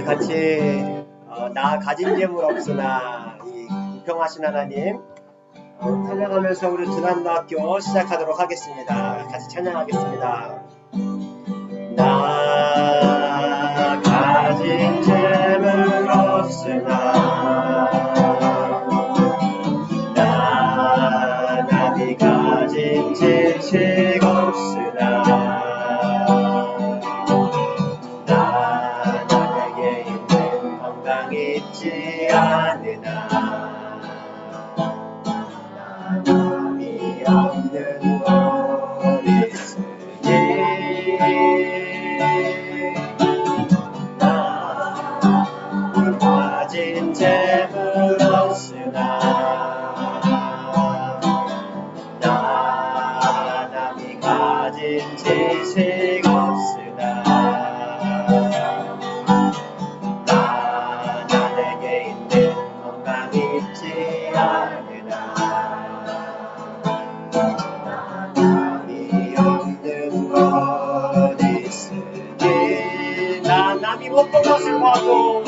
우리 같이 나 가진 재물 없으나 이 공평하신 하나님 찬양하면서 우리 두난노학교 시작하도록 하겠습니다. 같이 찬양하겠습니다. 나 가진 재물 없으나 나 남이 가진 지식 없으나 나 남에게 있는 건강 있지 않으나 나 남이 없는 것 있으니 나 가진 재물 없으나 나 남이 가진 지식 없으나 나 남에게 있는 건강 있지 않으나 나 남이 없는 것 있으니 나 남이 못 본 것을 보고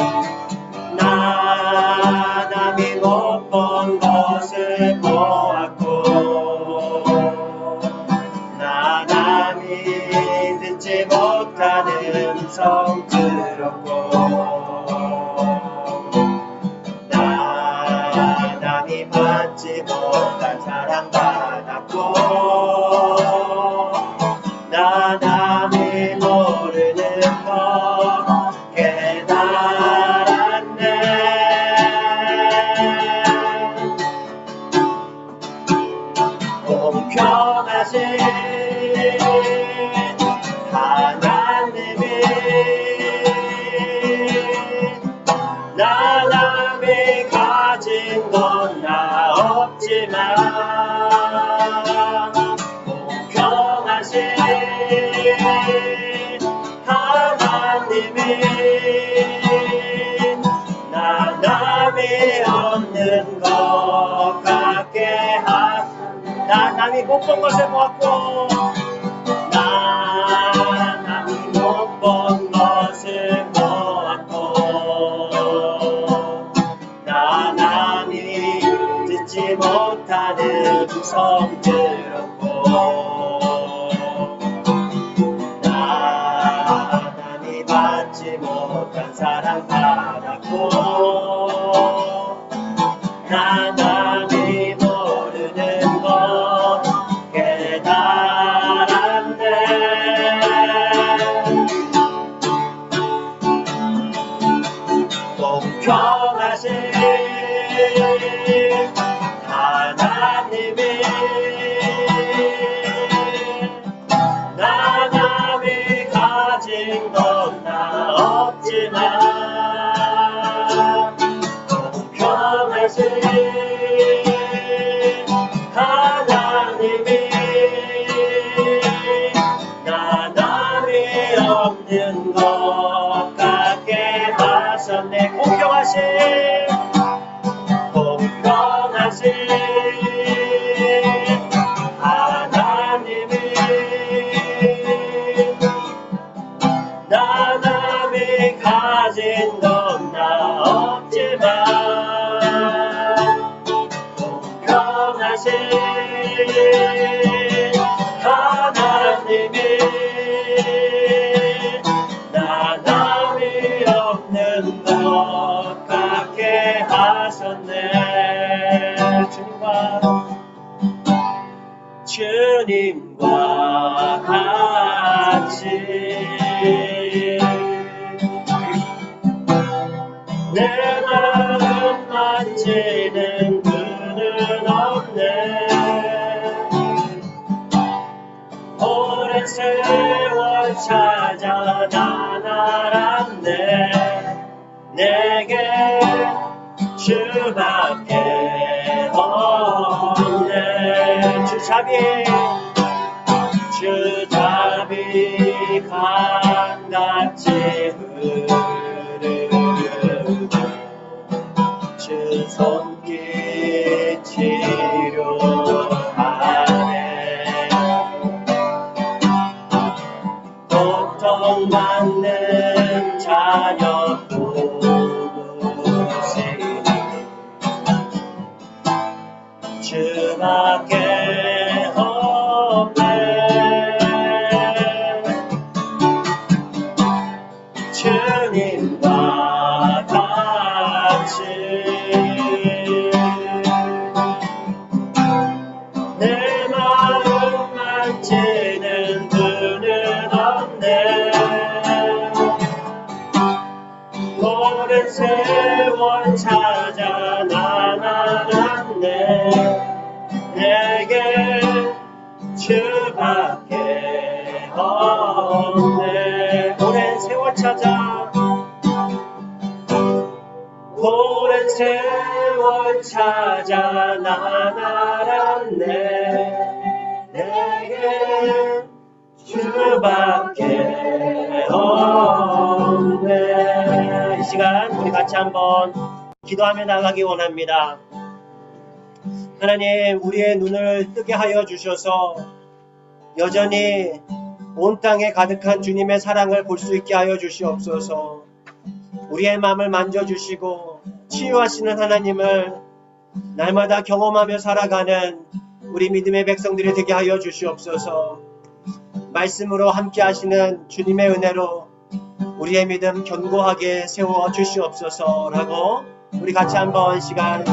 나 남이 못 본 것을 보았고 나 남이 듣지 못하는 음성 들었고 나 남이 받지 못한 사랑 받았고 나 남이 모르는 것 깨달았네. 공평하신 하나님이 나 남이 가진 건 나 없지만 공평하신 하나님이 나 남이 없는 것 같게 하소서. 나 남이 못 본 것을 보았고 나 남이 못 본 것을 보았고 나 남이 듣지 못하는 음성 들었고 나 남이 받지 못한 사랑 받았고 나 남이 모르는 것 깨달았네. 공평하신 하나님이 나 남이 가진 건 나 없지만 공평하신 하나님이 나 남이 없는 것 같게 하셨네. 공평하신 하나님이 나 남이 가진 건 나 없지만 공평하신 하나님이 나 남이 없는 것 같게 하셨네. 주님과 같이 내 마음 만지는 그는 없네. 오랜 세월 찾아 난 알았네. 내게 주밖에 없네. 주잡이 강같이 흐르고 주 손길 치료하네. 고통받는 자녀도 이제는 그는 없네. 오랜 세월 찾아 난 알았네. 내게 주밖에 없네. 오랜 세월 찾아 오랜 세월 찾아 난 알았네. 내게 주밖에 없네. 이 시간 우리 같이 한번 기도하며 나가기 원합니다. 하나님, 우리의 눈을 뜨게 하여 주셔서 여전히 온 땅에 가득한 주님의 사랑을 볼 수 있게 하여 주시옵소서. 우리의 마음을 만져주시고 치유하시는 하나님을 날마다 경험하며 살아가는 우리 믿음의 백성들이 되게 하여 주시옵소서. 말씀으로 함께 하시는 주님의 은혜로 우리의 믿음 견고하게 세워 주시옵소서라고 우리 같이 한번 시간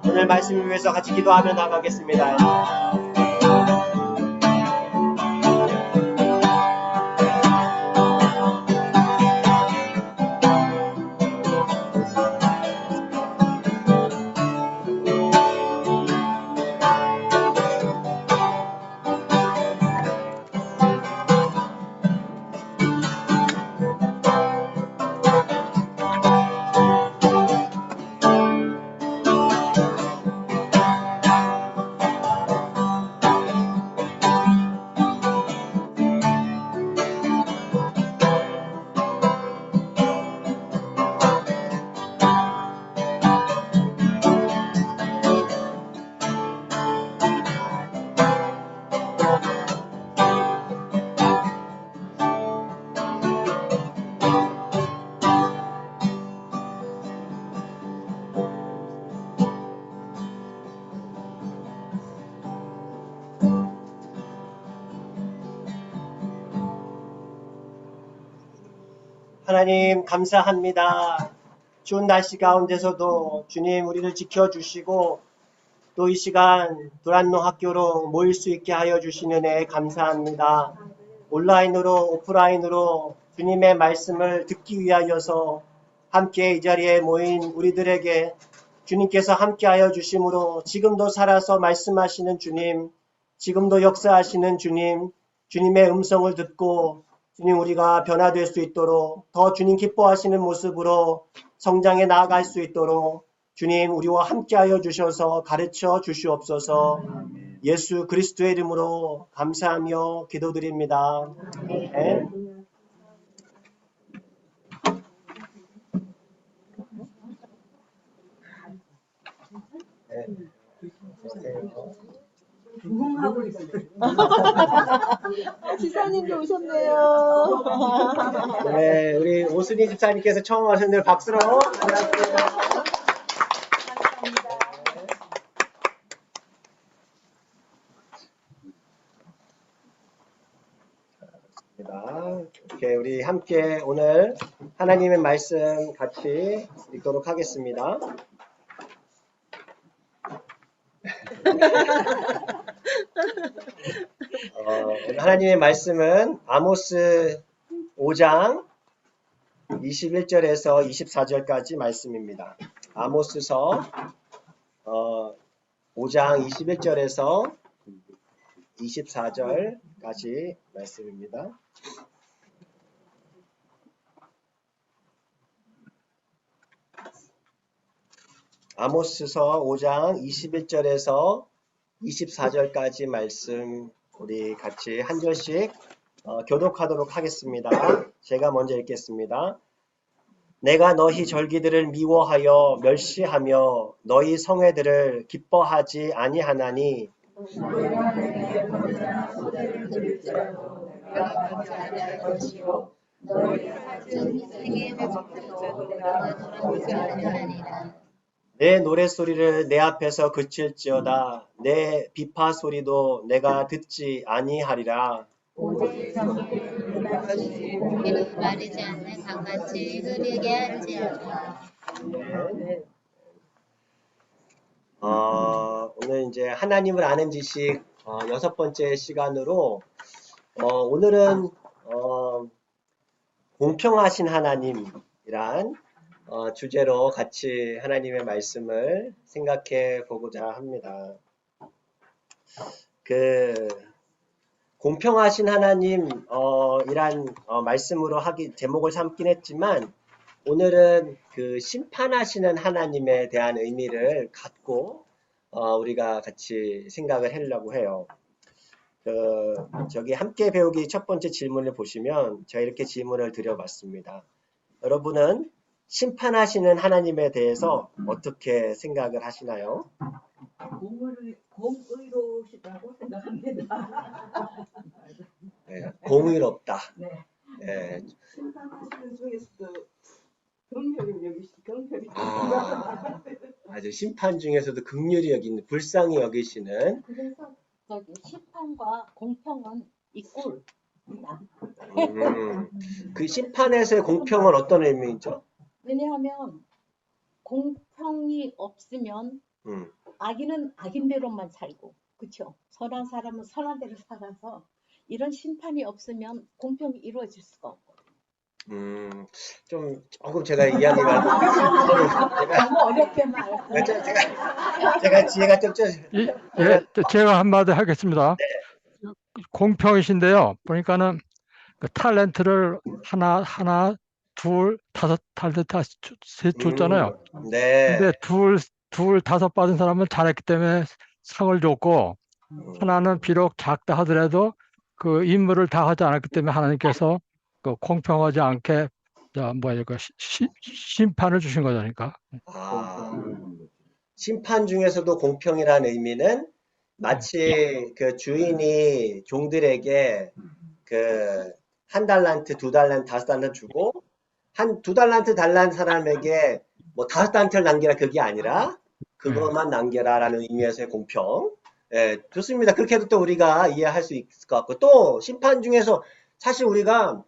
오늘 말씀을 위해서 같이 기도하며 나가겠습니다. 하나님 감사합니다. 추운 날씨 가운데서도 주님 우리를 지켜주시고 또 이 시간 두란노 학교로 모일 수 있게 하여 주시는 애 감사합니다. 온라인으로 오프라인으로 주님의 말씀을 듣기 위하여서 함께 이 자리에 모인 우리들에게 주님께서 함께 하여 주심으로 지금도 살아서 말씀하시는 주님, 지금도 역사하시는 주님, 주님의 음성을 듣고 주님 우리가 변화될 수 있도록 더 주님 기뻐하시는 모습으로 성장해 나아갈 수 있도록 주님 우리와 함께하여 주셔서 가르쳐 주시옵소서. 예수 그리스도의 이름으로 감사하며 기도드립니다. 네. 부흥하고 있어요. 지사님도 오셨네요. 네, 우리 오순희 집사님께서 처음 오셨는데 박수로 안녕하세요. 이렇게 우리 함께 오늘 하나님의 말씀 같이 읽도록 하겠습니다. 오늘 하나님의 말씀은 아모스 5장 21절에서 24절까지 말씀입니다. 아모스서 5장 21절에서 24절까지 말씀입니다. 아모스서 5장 21절에서 24절까지 말씀 우리 같이 한 절씩 교독하도록 하겠습니다. 제가 먼저 읽겠습니다. 내가 너희 절기들을 미워하여 멸시하며 너희 성회들을 기뻐하지 아니하나니 내 노랫소리를 내 앞에서 그칠지어다. 내 비파 소리도 내가 듣지 아니하리라. 마르지 않는 강같이 흐르게 할지어다. 오늘 이제 하나님을 아는 지식 6번째 시간으로 오늘은 공평하신 하나님이란 주제로 같이 하나님의 말씀을 생각해 보고자 합니다. 그 공평하신 하나님 이란 말씀으로 제목을 삼긴 했지만 오늘은 그 심판하시는 하나님에 대한 의미를 갖고 우리가 같이 생각을 하려고 해요. 저기 함께 배우기 첫 번째 질문을 보시면 제가 이렇게 질문을 드려봤습니다. 여러분은 심판하시는 하나님에 대해서 어떻게 생각을 하시나요? 공의로우시다고 생각합니다. 네, 공의롭다. 네. 네. 심판하시는 중에서도 경혈이 아주 심판 중에서도 긍휼히 여기는, 불쌍히 여기시는. 그래서 저기 심판과 공평은 이꼴입니다. 그 심판에서의 공평은 어떤 의미죠? 왜냐하면 공평이 없으면 음, 악인은 악인대로만 살고, 그렇죠? 선한 사람은 선한 대로 살아서 이런 심판이 없으면 공평이 이루어질 수가 없고. 조금 제가 이야기가 너무 어렵게 말. 제가 지혜가 좀 제가 한마디 하겠습니다. 공평이신데요. 보니까는 그 탤런트를 하나, 둘, 다섯 탤런트 셋 줬잖아요. 네. 근데 다섯 받은 사람은 잘했기 때문에 상을 줬고, 하나는 비록 작다 하더라도 그 임무를 다 하지 않았기 때문에 하나님께서 그 공평하지 않게 심판을 주신 거잖아요. 심판 중에서도 공평이라는 의미는 마치 그 주인이 종들에게 그 1달란트, 2달란트, 5달란트 주고 한 2달란트 달란 사람에게 뭐 5달란트를 남겨라 그게 아니라 그것만 남겨라라는 의미에서의 공평. 예, 좋습니다. 그렇게 해도 또 우리가 이해할 수 있을 것 같고 또 심판 중에서 사실 우리가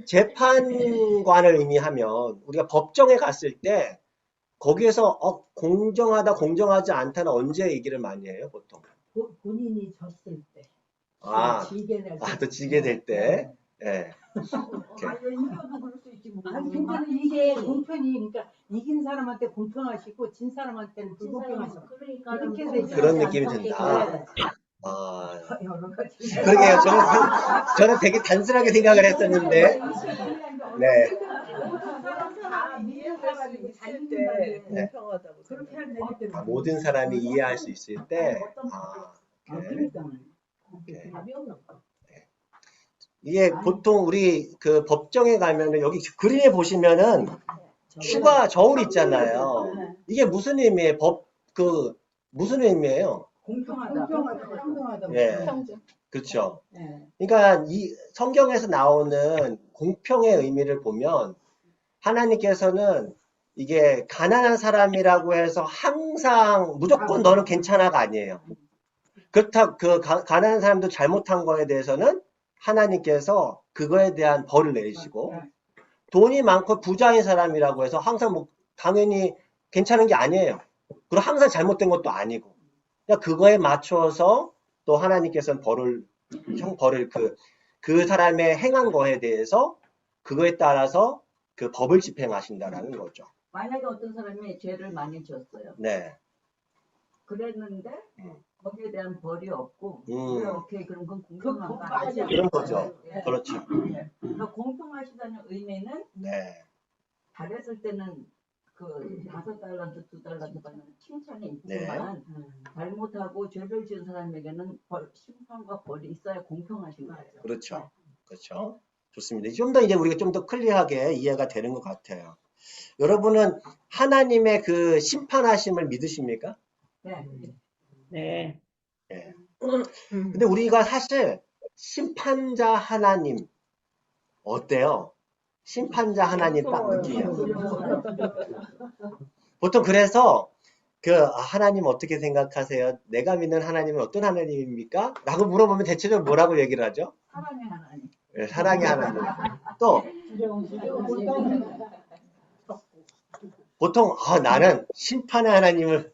재판관을 의미하면 우리가 법정에 갔을 때 거기에서 공정하다 공정하지 않다는 언제 얘기를 많이 해요 보통? 본인이 졌을 때. 또 지게 될 때. 예. 아니 근데 이게 공평이 그러니까 이긴 사람한테 공평하시고 진 사람한테는 불공평하시고 이렇게 되지 그런 않지 느낌이 않습니까? 든다. 여러 가지. 그러게요. 저는 되게 단순하게 생각을 했었는데. 네. 모든 사람이 이해할 수 있을 때. 이게 보통 우리 그 법정에 가면은 여기 그림에 보시면은 추가 저울 있잖아요. 이게 무슨 의미예요? 무슨 의미예요? 공평하다. 예. 평등. 그렇죠. 네. 그러니까 이 성경에서 나오는 공평의 의미를 보면 하나님께서는 이게 가난한 사람이라고 해서 항상 무조건 너는 괜찮아가 아니에요. 그렇다 가난한 사람도 잘못한 거에 대해서는 하나님께서 그거에 대한 벌을 내리시고 돈이 많고 부자인 사람이라고 해서 항상 뭐 당연히 괜찮은 게 아니에요. 그리고 항상 잘못된 것도 아니고 그러니까 그거에 맞춰서 또 하나님께서는 벌을 그 사람의 행한 거에 대해서 그거에 따라서 그 법을 집행하신다라는 거죠. 만약에 어떤 사람이 죄를 많이 졌어요. 네. 그랬는데 거기에 대한 벌이 없고 음. 오케이 그럼 그건 공평한가 아니죠? 그런 거죠. 예. 그렇죠. 그러니까 공평하시다는 의미는 네. 잘했을 때는 그 5달란트, 2달란트 받는 칭찬이 있지만 잘못하고 죄를 지은 사람에게는 심판과 벌이 있어야 공평하신 거예요. 그렇죠. 그렇죠. 좋습니다. 좀 더 이제 우리가 좀 더 클리어하게 이해가 되는 것 같아요. 여러분은 하나님의 그 심판하심을 믿으십니까? 네. 네. 네. 근데 우리가 사실 심판자 하나님 어때요? 심판자 하나님 딱 느끼요. 보통 그래서 하나님 어떻게 생각하세요? 내가 믿는 하나님은 어떤 하나님입니까? 라고 물어보면 대체적으로 뭐라고 얘기를 하죠? 사랑의 하나님. 네, 사랑의 하나님. 또 보통 나는 심판의 하나님을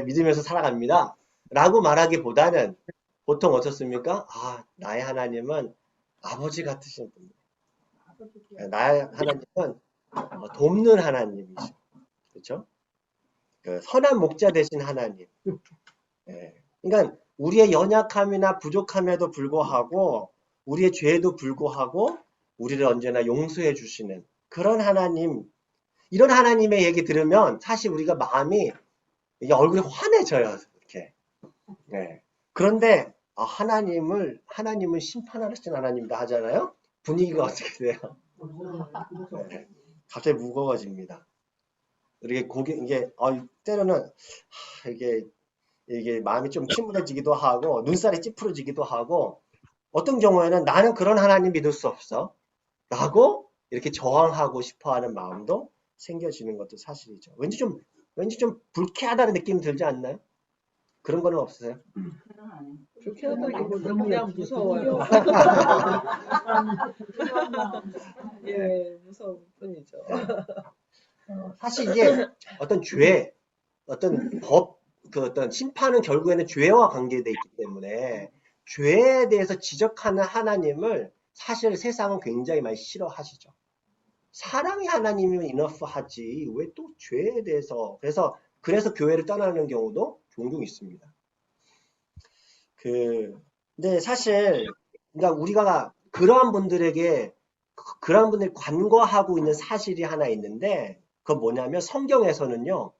믿으면서 살아갑니다. 라고 말하기보다는 보통 어떻습니까? 나의 하나님은 아버지 같으신 분. 나의 하나님은 돕는 하나님이죠. 그렇죠? 그 선한 목자 되신 하나님. 예. 그러니까 우리의 연약함이나 부족함에도 불구하고 우리의 죄에도 불구하고 우리를 언제나 용서해 주시는 그런 하나님. 이런 하나님의 얘기 들으면 사실 우리가 마음이 이게 얼굴이 환해져요. 이렇게. 예. 그런데 하나님은 심판하시는 하나님이다 하잖아요. 분위기가 어떻게 돼요? 예. 갑자기 무거워집니다. 이게 때로는 이게 마음이 좀 침울해지기도 하고 눈살이 찌푸러지기도 하고 어떤 경우에는 나는 그런 하나님 믿을 수 없어 라고 이렇게 저항하고 싶어하는 마음도 생겨지는 것도 사실이죠. 왠지 좀 불쾌하다는 느낌이 들지 않나요? 그런 거는 없으세요? 불쾌하다기보다 그냥 무서워요. 예, 무서운 뿐이죠. 사실 이게 어떤 죄, 어떤 법, 어떤 심판은 결국에는 죄와 관계되어 있기 때문에 죄에 대해서 지적하는 하나님을 사실 세상은 굉장히 많이 싫어하시죠. 사랑의 하나님이면 이너프 하지 왜 또 죄에 대해서 그래서 교회를 떠나는 경우도 종종 있습니다. 근데 사실 그러니까 우리가 그러한 분들에게 그러한 분들 관과하고 있는 사실이 하나 있는데 그건 뭐냐면 성경에서는요.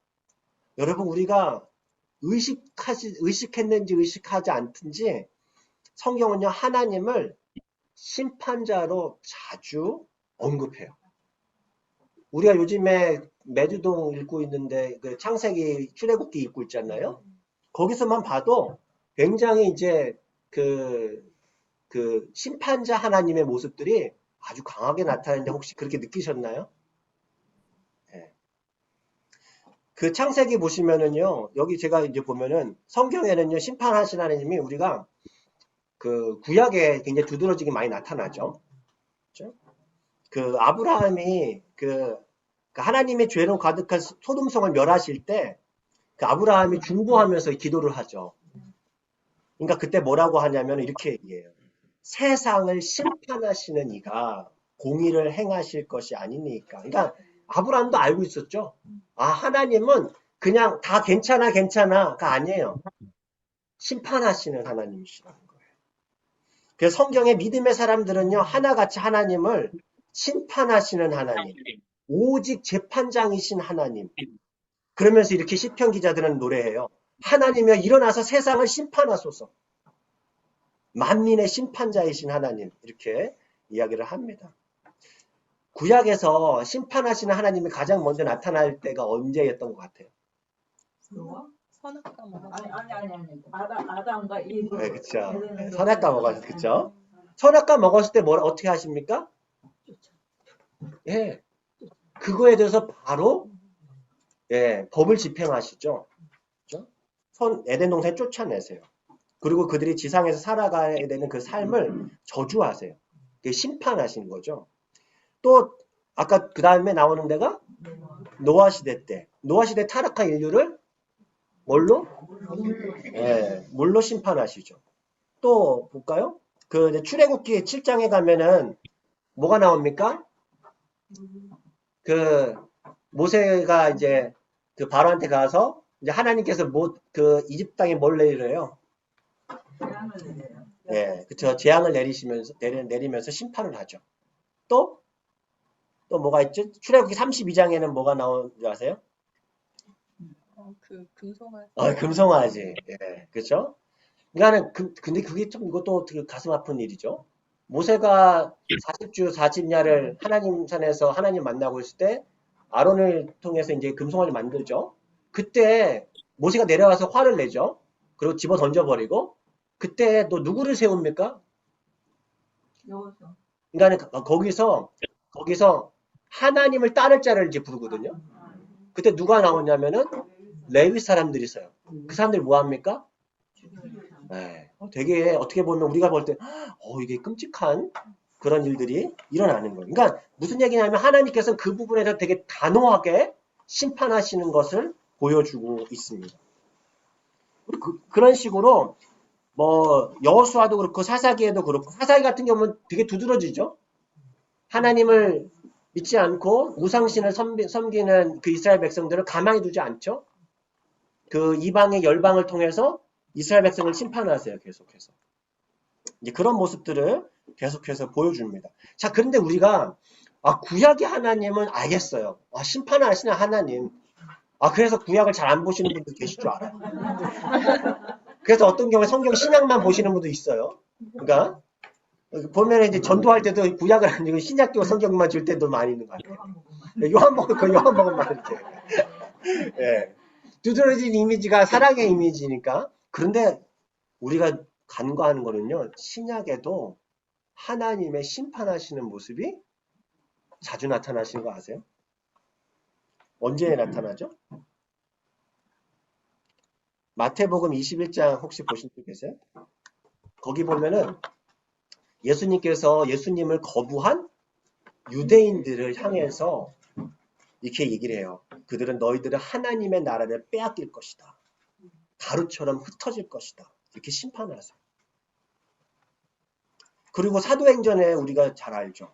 여러분 우리가 의식했는지 의식하지 않든지 성경은요. 하나님을 심판자로 자주 언급해요. 우리가 요즘에 매주동 읽고 있는데 그 창세기 출애굽기 읽고 있잖아요. 거기서만 봐도 굉장히 이제 그 심판자 하나님의 모습들이 아주 강하게 나타나는데 혹시 그렇게 느끼셨나요? 네. 그 창세기 보시면은요. 여기 제가 이제 보면은 성경에는요. 심판하신 하나님이 우리가 그 구약에 굉장히 두드러지게 많이 나타나죠. 그렇죠? 그 아브라함이 그 하나님의 죄로 가득한 소돔성을 멸하실 때 그 아브라함이 중보하면서 기도를 하죠. 그러니까 그때 뭐라고 하냐면 이렇게 얘기해요. 세상을 심판하시는 이가 공의를 행하실 것이 아니니까. 그러니까 아브라함도 알고 있었죠. 하나님은 그냥 다 괜찮아가 아니에요. 심판하시는 하나님이시라는 거예요. 그래서 성경의 믿음의 사람들은요. 하나같이 하나님을 심판하시는 하나님, 오직 재판장이신 하나님. 그러면서 이렇게 시편 기자들은 노래해요. 하나님이여 일어나서 세상을 심판하소서. 만민의 심판자이신 하나님 이렇게 이야기를 합니다. 구약에서 심판하시는 하나님이 가장 먼저 나타날 때가 언제였던 것 같아요? 선악과 먹었을 아니. 아담과 이브. 네, 그렇죠. 선악과 먹었을 때, 그렇죠. 선악과 먹었을 때 어떻게 하십니까? 예, 그거에 대해서 바로 법을 집행하시죠. 그렇죠? 에덴 동산에 쫓아내세요. 그리고 그들이 지상에서 살아가야 되는 그 삶을 저주하세요. 그게 심판하시는 거죠. 또 아까 그 다음에 나오는 데가 노아 시대 때. 노아 시대 타락한 인류를 뭘로? 물로 심판하시죠. 또 볼까요? 그 출애굽기 7장에 가면은 뭐가 나옵니까? 그 모세가 이제 그 바로한테 가서 이제 하나님께서 그 이집트 땅에 뭘 내리래요? 네, 그렇죠. 재앙을 내리면서 심판을 하죠. 또 뭐가 있죠? 출애굽기 32장에는 뭐가 나오는 줄 아세요? 그 금송아지. 금송아지. 예, 그렇죠? 그러니까는 근데 그게 좀 이것도 되게 가슴 아픈 일이죠. 모세가 40주 40야를 하나님 산에서 하나님 만나고 있을 때 아론을 통해서 이제 금송아지 만들죠. 그때 모세가 내려와서 화를 내죠. 그리고 집어 던져버리고 그때 또 누구를 세웁니까? 그러니까 거기서 하나님을 따를 자를 이제 부르거든요. 그때 누가 나오냐면은 레위 사람들이 있어요. 그 사람들이 뭐 합니까? 네, 되게 어떻게 보면 우리가 볼 때 이게 끔찍한 그런 일들이 일어나는 거예요. 그러니까 무슨 얘기냐면 하나님께서는 그 부분에서 되게 단호하게 심판하시는 것을 보여주고 있습니다. 그런 식으로 뭐 여호수아도 그렇고 사사기에도 그렇고 사사기 같은 경우는 되게 두드러지죠. 하나님을 믿지 않고 우상신을 섬기는 그 이스라엘 백성들을 가만히 두지 않죠. 그 이방의 열방을 통해서 이스라엘 백성을 심판하세요. 계속해서. 이제 그런 모습들을 계속해서 보여줍니다. 자, 그런데 우리가 구약의 하나님은 알겠어요. 심판하시는 하나님. 그래서 구약을 잘 안 보시는 분들 계실 줄 알아요. 그래서 어떤 경우에 성경 신약만 보시는 분도 있어요. 그러니까 보면 이제 전도할 때도 구약을 아니고 신약교 성경만 줄 때도 많이 있는 것 같아요. 요한복음만 이렇게. 예. 두드러진 이미지가 사랑의 이미지니까. 그런데 우리가 간과하는 거는요. 신약에도 하나님의 심판하시는 모습이 자주 나타나시는 거 아세요? 언제 나타나죠? 마태복음 21장 혹시 보신 적 계세요? 거기 보면은 예수님께서 예수님을 거부한 유대인들을 향해서 이렇게 얘기를 해요. 그들은 너희들은 하나님의 나라를 빼앗길 것이다. 가루처럼 흩어질 것이다. 이렇게 심판을 하세요. 그리고 사도행전에 우리가 잘 알죠.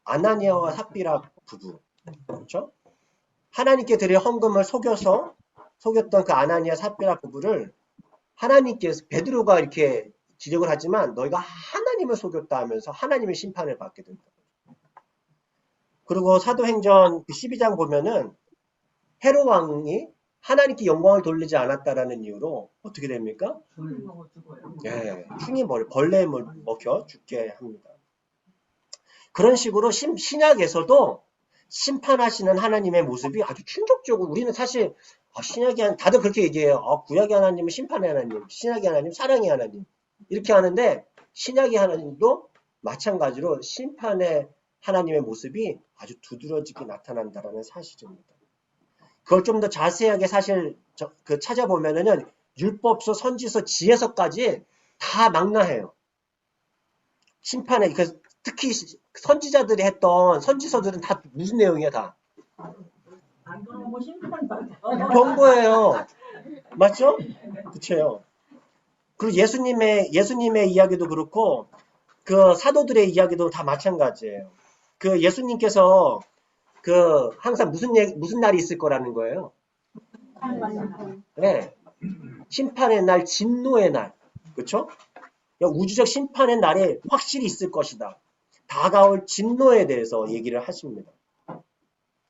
아나니아와 삽비라 부부. 그렇죠? 하나님께 드릴 헌금을 속였던 그 아나니아 삽비라 부부를 하나님께서 베드로가 이렇게 지적을 하지만 너희가 하나님을 속였다 하면서 하나님의 심판을 받게 된다. 그리고 사도행전 12장 보면은 헤롯 왕이 하나님께 영광을 돌리지 않았다라는 이유로 어떻게 됩니까? 예, 흉이 벌레에 먹혀 죽게 합니다. 그런 식으로 신약에서도 심판하시는 하나님의 모습이 아주 충격적으로 우리는 사실 신약이 다들 그렇게 얘기해요. 구약의 하나님은 심판의 하나님, 신약의 하나님, 사랑의 하나님 이렇게 하는데 신약의 하나님도 마찬가지로 심판의 하나님의 모습이 아주 두드러지게 나타난다라는 사실입니다. 그걸 좀 더 자세하게 사실 찾아보면은 율법서, 선지서, 지혜서까지 다 망라해요. 심판에 특히 선지자들이 했던 선지서들은 다 무슨 내용이야 다? 안 그러면 심판 받아. 경고예요. 맞죠? 그쵸. 그리고 예수님의 이야기도 그렇고 그 사도들의 이야기도 다 마찬가지예요. 그 예수님께서 항상 무슨 날이 있을 거라는 거예요. 네. 심판의 날, 진노의 날. 그렇죠? 우주적 심판의 날이 확실히 있을 것이다. 다가올 진노에 대해서 얘기를 하십니다.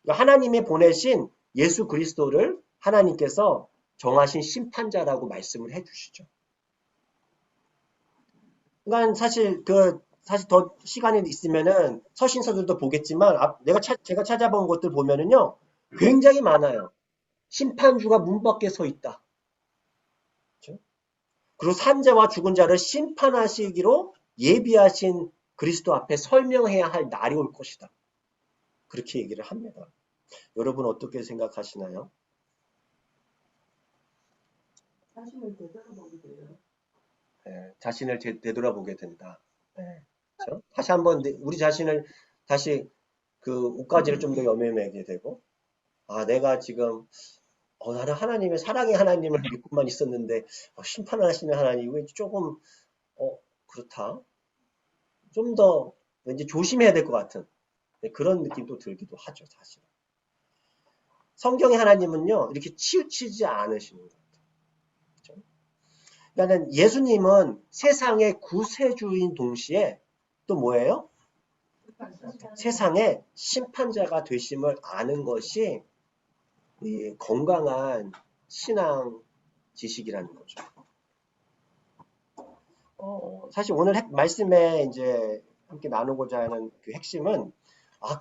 하나님이 보내신 예수 그리스도를 하나님께서 정하신 심판자라고 말씀을 해주시죠. 그러니까 사실 더 시간이 있으면은 서신서들도 보겠지만 제가 찾아본 것들 보면은요 굉장히 많아요. 심판주가 문 밖에 서 있다. 그렇죠? 그리고 산자와 죽은 자를 심판하시기로 예비하신 그리스도 앞에 설명해야 할 날이 올 것이다. 그렇게 얘기를 합니다. 여러분 어떻게 생각하시나요? 자신을 되돌아보게 돼요. 네, 자신을 되돌아보게 된다. 네, 그렇죠? 다시 한번 우리 자신을 다시 그 옷가지를 좀 더 여매매게 되고 내가 지금 나는 하나님의 사랑의 하나님을 믿고만 있었는데 심판하시는 하나님이 왠지 조금 그렇다. 좀 더 왠지 조심해야 될 것 같은 그런 느낌도 들기도 하죠. 사실. 성경의 하나님은요. 이렇게 치우치지 않으시는 것 같아요. 그렇죠? 그러니까 예수님은 세상의 구세주인 동시에 또 뭐예요? 세상의 심판자가 되심을 아는 것이 이 건강한 신앙 지식이라는 거죠. 사실 오늘 말씀에 이제 함께 나누고자 하는 그 핵심은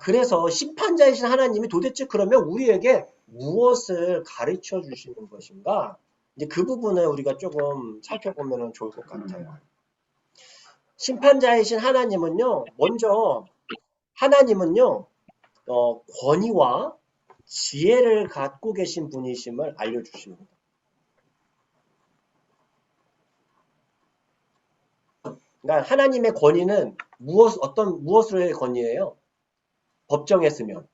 그래서 심판자이신 하나님이 도대체 그러면 우리에게 무엇을 가르쳐 주시는 것인가? 이제 그 부분을 우리가 조금 살펴보면 좋을 것 같아요. 심판자이신 하나님은요, 먼저 하나님은요, 권위와 지혜를 갖고 계신 분이심을 알려주십니다. 그러니까 하나님의 권위는 무엇으로의 권위예요? 법정에 쓰면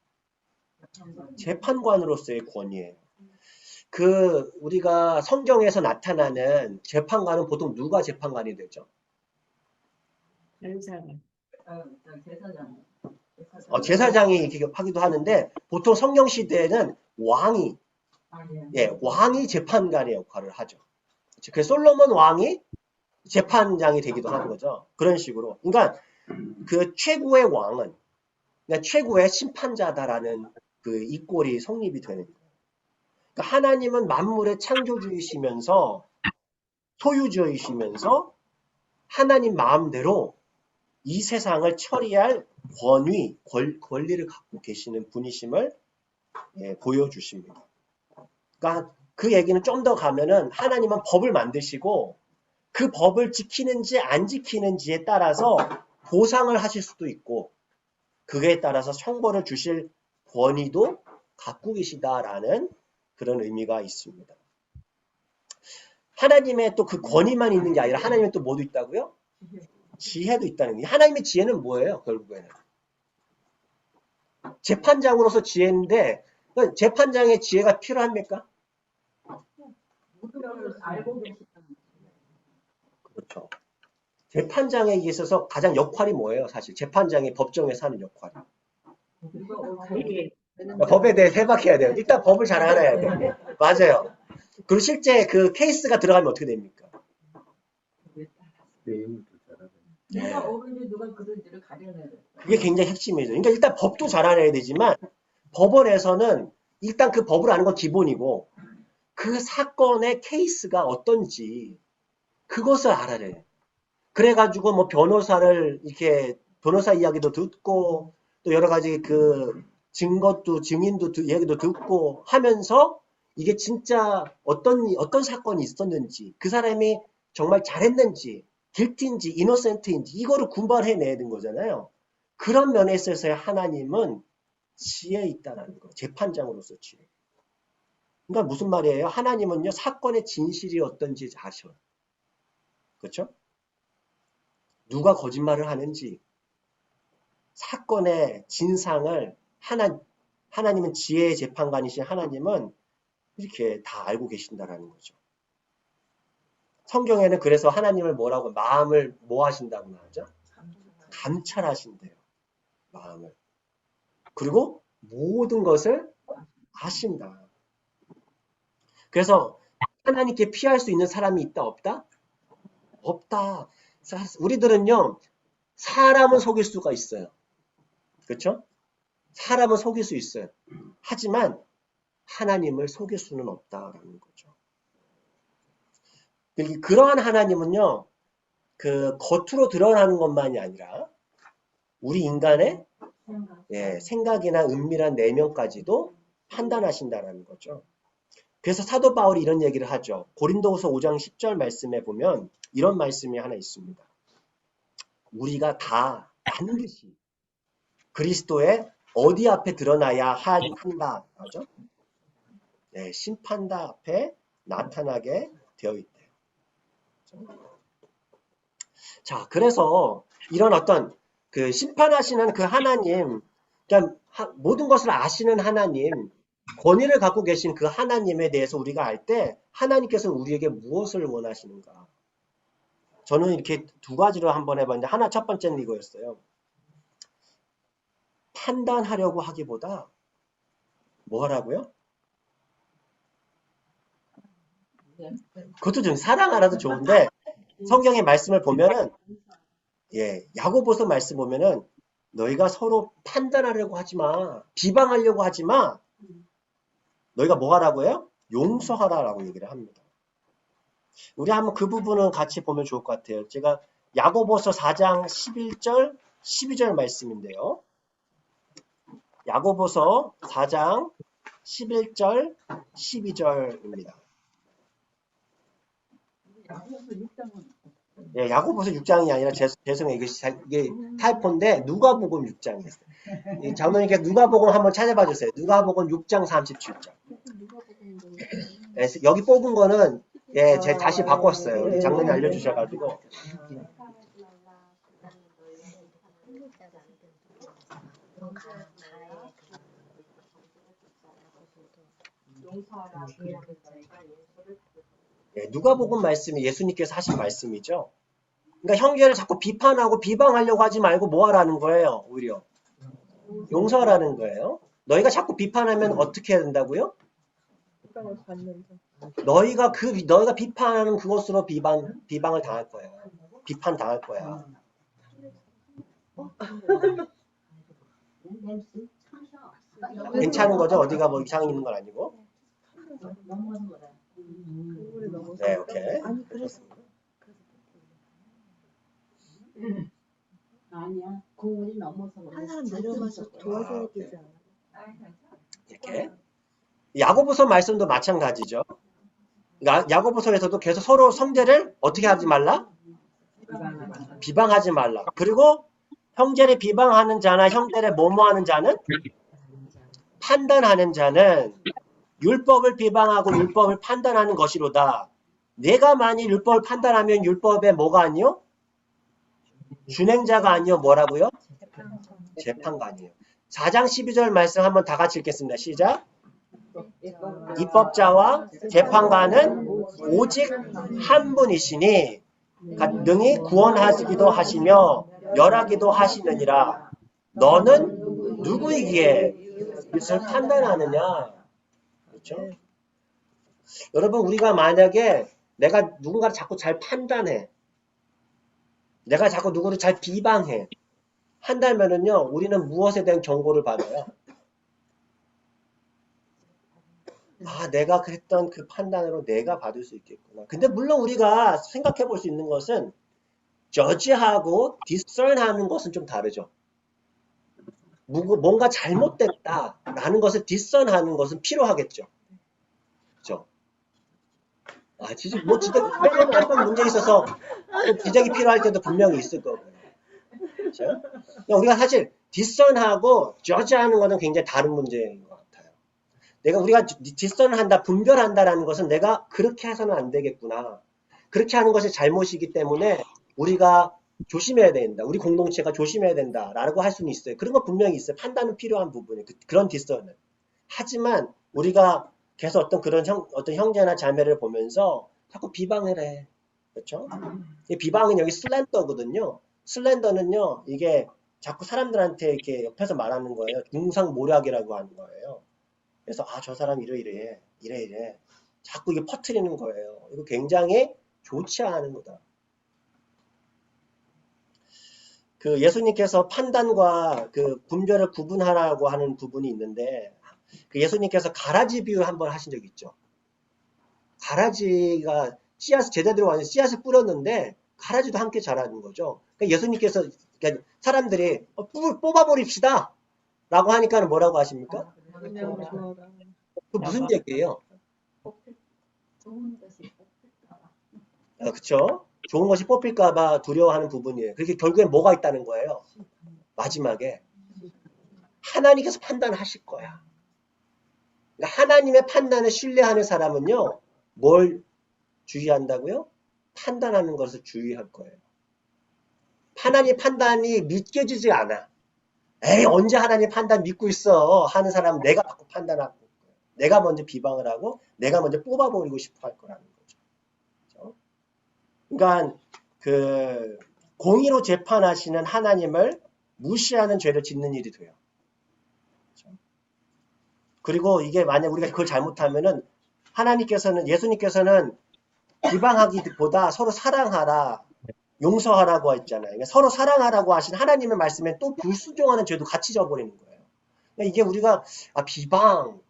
재판관으로서의 권위예요. 우리가 성경에서 나타나는 재판관은 보통 누가 재판관이 되죠? 제사장. 제사장이 이렇게 하기도 하는데 보통 성경 시대에는 왕이 왕이 재판관의 역할을 하죠. 그래서 솔로몬 왕이 재판장이 되기도 하는 거죠. 그런 식으로. 그러니까 그 최고의 왕은 그러니까 최고의 심판자다라는 그 이꼴이 성립이 되는 거예요. 그러니까 하나님은 만물의 창조주이시면서 소유주이시면서 하나님 마음대로 이 세상을 처리할 권리를 갖고 계시는 분이심을 보여주십니다. 그러니까 그 얘기는 좀 더 가면은 하나님은 법을 만드시고 그 법을 지키는지 안 지키는지에 따라서 보상을 하실 수도 있고 그에 따라서 형벌을 주실 권위도 갖고 계시다라는 그런 의미가 있습니다. 하나님의 또 그 권위만 있는 게 아니라 하나님의 또 뭐도 있다고요? 지혜도 있다는 거예요. 하나님의 지혜는 뭐예요? 결국에는. 재판장으로서 지혜인데 그러니까 재판장의 지혜가 필요합니까? 모든 것을 알고 계시다. 그렇죠. 재판장에 있어서 가장 역할이 뭐예요? 사실 재판장이 법정에서 하는 역할이. 법에 대해 해박해야 돼요. 일단 법을 잘 알아야 돼요. 맞아요. 그리고 실제 그 케이스가 들어가면 어떻게 됩니까? 누가 옳은지 누가 그른지를 가려내야 돼. 그게 굉장히 핵심이죠. 그러니까 일단 법도 잘 알아야 되지만 법원에서는 일단 그 법을 아는 건 기본이고 그 사건의 케이스가 어떤지 그것을 알아야 돼요. 그래가지고 뭐 변호사를 이렇게 변호사 이야기도 듣고 또 여러 가지 그 증인도 얘기도 듣고 하면서 이게 진짜 어떤 사건이 있었는지 그 사람이 정말 잘했는지 길티인지 이노센트인지 이거를 구별해내야 되는 거잖아요. 그런 면에 있어서 하나님은 지혜 있다라는 거. 재판장으로서 지혜. 그러니까 무슨 말이에요? 하나님은요 사건의 진실이 어떤지 아셔요. 그렇죠? 누가 거짓말을 하는지 사건의 진상을 하나님은 지혜의 재판관이신 하나님은 이렇게 다 알고 계신다라는 거죠. 성경에는 그래서 하나님을 뭐라고 마음을 뭐 하신다고 나오죠? 감찰하신대요. 마음을. 그리고 모든 것을 아신다. 그래서 하나님께 피할 수 있는 사람이 있다 없다? 없다. 우리들은요 사람은 속일 수가 있어요. 그렇죠? 사람은 속일 수 있어요. 하지만 하나님을 속일 수는 없다라는 거죠. 그러한 하나님은요, 그 겉으로 드러나는 것만이 아니라 우리 인간의 생각이나 은밀한 내면까지도 판단하신다는 거죠. 그래서 사도 바울이 이런 얘기를 하죠. 고린도후서 5장 10절 말씀에 보면 이런 말씀이 하나 있습니다. 우리가 다 반드시 그리스도의 어디 앞에 드러나야 한다. 맞죠? 심판다 앞에 나타나게 되어 있대요. 자, 그래서 이런 어떤 그 심판하시는 그 하나님, 그러니까 모든 것을 아시는 하나님, 권위를 갖고 계신 그 하나님에 대해서 우리가 알 때 하나님께서는 우리에게 무엇을 원하시는가? 저는 이렇게 두 가지로 한번 해봤는데 하나 첫 번째는 이거였어요. 판단하려고 하기보다 뭐 하라고요? 그것도 좀 사랑하라도 좋은데 성경의 말씀을 보면은 야고보서 말씀 보면은 너희가 서로 판단하려고 하지 마. 비방하려고 하지 마. 너희가 뭐 하라고 해요? 용서하라라고 얘기를 합니다. 우리 한번 그 부분은 같이 보면 좋을 것 같아요. 제가 야고보서 4장 11절, 12절 말씀인데요. 야고보서 4장 11절, 12절입니다. 야고보서 6장이 아니라 죄송해요. 이게 타이포인데 누가복음 6장이었어요. 장로님께 누가복음 한번 찾아봐 주세요. 누가복음 6장 37절. 여기 뽑은 거는 제가 다시 바꿨어요. 우리 장로님 알려주셔가지고. 예, 누가복음 말씀이 예수님께서 하신 말씀이죠. 그러니까 형제를 자꾸 비판하고 비방하려고 하지 말고 뭐 하라는 거예요? 오히려 용서하라는 거예요. 너희가 자꾸 비판하면 어떻게 해야 된다고요? 비방을 받는 자. 너희가 비판하는 그것으로 비방을 당할 거야. 비판 당할 거야. 괜찮은 거죠? 어디가 뭐 이상 있는 건 아니고. 그거를 넘어서. 네, 오케이. 아니 그래서 아니야. 공물이 넘어서 한 사람 내려가서 도와줘야 되지 않아? 이렇게. 야고보서 말씀도 마찬가지죠. 야고보서에서도 계속 서로 성제를 어떻게 하지 말라? 비방하지 말라. 그리고 형제를 비방하는 자나 형제를 뭐뭐하는 자는 판단하는 자는 율법을 비방하고 율법을 판단하는 것이로다. 내가 만일 율법을 판단하면 율법에 뭐가 아니요? 준행자가 아니요 뭐라고요? 재판관이에요. 4장 12절 말씀 한번 다 같이 읽겠습니다. 시작. 입법자와 재판관은 오직 한 분이시니 능히 구원하시기도 하시며 멸하기도 하시느니라. 너는 누구이기에 이것을 판단하느냐? 그렇죠? 여러분 우리가 만약에 내가 누군가를 자꾸 잘 판단해, 내가 자꾸 누구를 잘 비방해 한다면은요, 우리는 무엇에 대한 경고를 받아요? 아, 내가 했던 그 판단으로 내가 받을 수 있겠구나. 근데 물론 우리가 생각해 볼 수 있는 것은 저지하고 디스턴하는 것은 좀 다르죠. 뭔가 잘못됐다라는 것을 디스턴하는 것은 필요하겠죠. 그렇죠? 아, 진짜 한번 문제 있어서 지적이 필요할 때도 분명히 있을 거고요. 그렇죠? 우리가 사실 디스턴하고 저지하는 것은 굉장히 다른 문제인 것 같아요. 우리가 디스턴한다, 분별한다라는 것은 내가 그렇게 해서는 안 되겠구나. 그렇게 하는 것이 잘못이기 때문에 우리가 조심해야 된다. 우리 공동체가 조심해야 된다라고 할 수는 있어요. 그런 거 분명히 있어요. 판단은 필요한 부분이 그런 디스턴은. 하지만 우리가 계속 어떤 형제나 자매를 보면서 자꾸 비방을 해. 그렇죠? 이 비방은 여기 슬렌더거든요. 슬렌더는요, 이게 자꾸 사람들한테 이렇게 옆에서 말하는 거예요. 중상모략이라고 하는 거예요. 그래서 저 사람 이래. 자꾸 이게 퍼뜨리는 거예요. 이거 굉장히 좋지 않은 거다. 그 예수님께서 판단과 그 분별을 구분하라고 하는 부분이 있는데, 그 예수님께서 가라지 비유 한번 하신 적 있죠. 가라지가 제자들이 완전 씨앗을 뿌렸는데 가라지도 함께 자라는 거죠. 그러니까 예수님께서 사람들이 뽑아버립시다 라고 하니까 뭐라고 하십니까? 그냥 좋아라. 그 무슨 얘기예요? 좋은 것이 뽑힐까. 그쵸? 좋은 것이 뽑힐까봐 두려워하는 부분이에요. 그렇게 결국엔 뭐가 있다는 거예요? 마지막에 하나님께서 판단하실 거야. 그러니까 하나님의 판단을 신뢰하는 사람은요, 뭘 주의한다고요? 판단하는 것을 주의할 거예요. 하나님 판단이 믿겨지지 않아. 에이, 언제 하나님 판단 믿고 있어 하는 사람은 내가 자꾸 판단하고 거예요. 내가 먼저 비방을 하고 내가 먼저 뽑아버리고 싶어 할 거라는 거죠. 그렇죠? 그러니까 그 공의로 재판하시는 하나님을 무시하는 죄를 짓는 일이 돼요. 그렇죠? 그리고 이게 만약 우리가 그걸 잘못하면은 예수님께서는 비방하기보다 서로 사랑하라, 용서하라고 했잖아요. 그러니까 서로 사랑하라고 하신 하나님의 말씀에 또 불순종하는 죄도 같이 져버리는 거예요. 그러니까 이게 우리가 비방,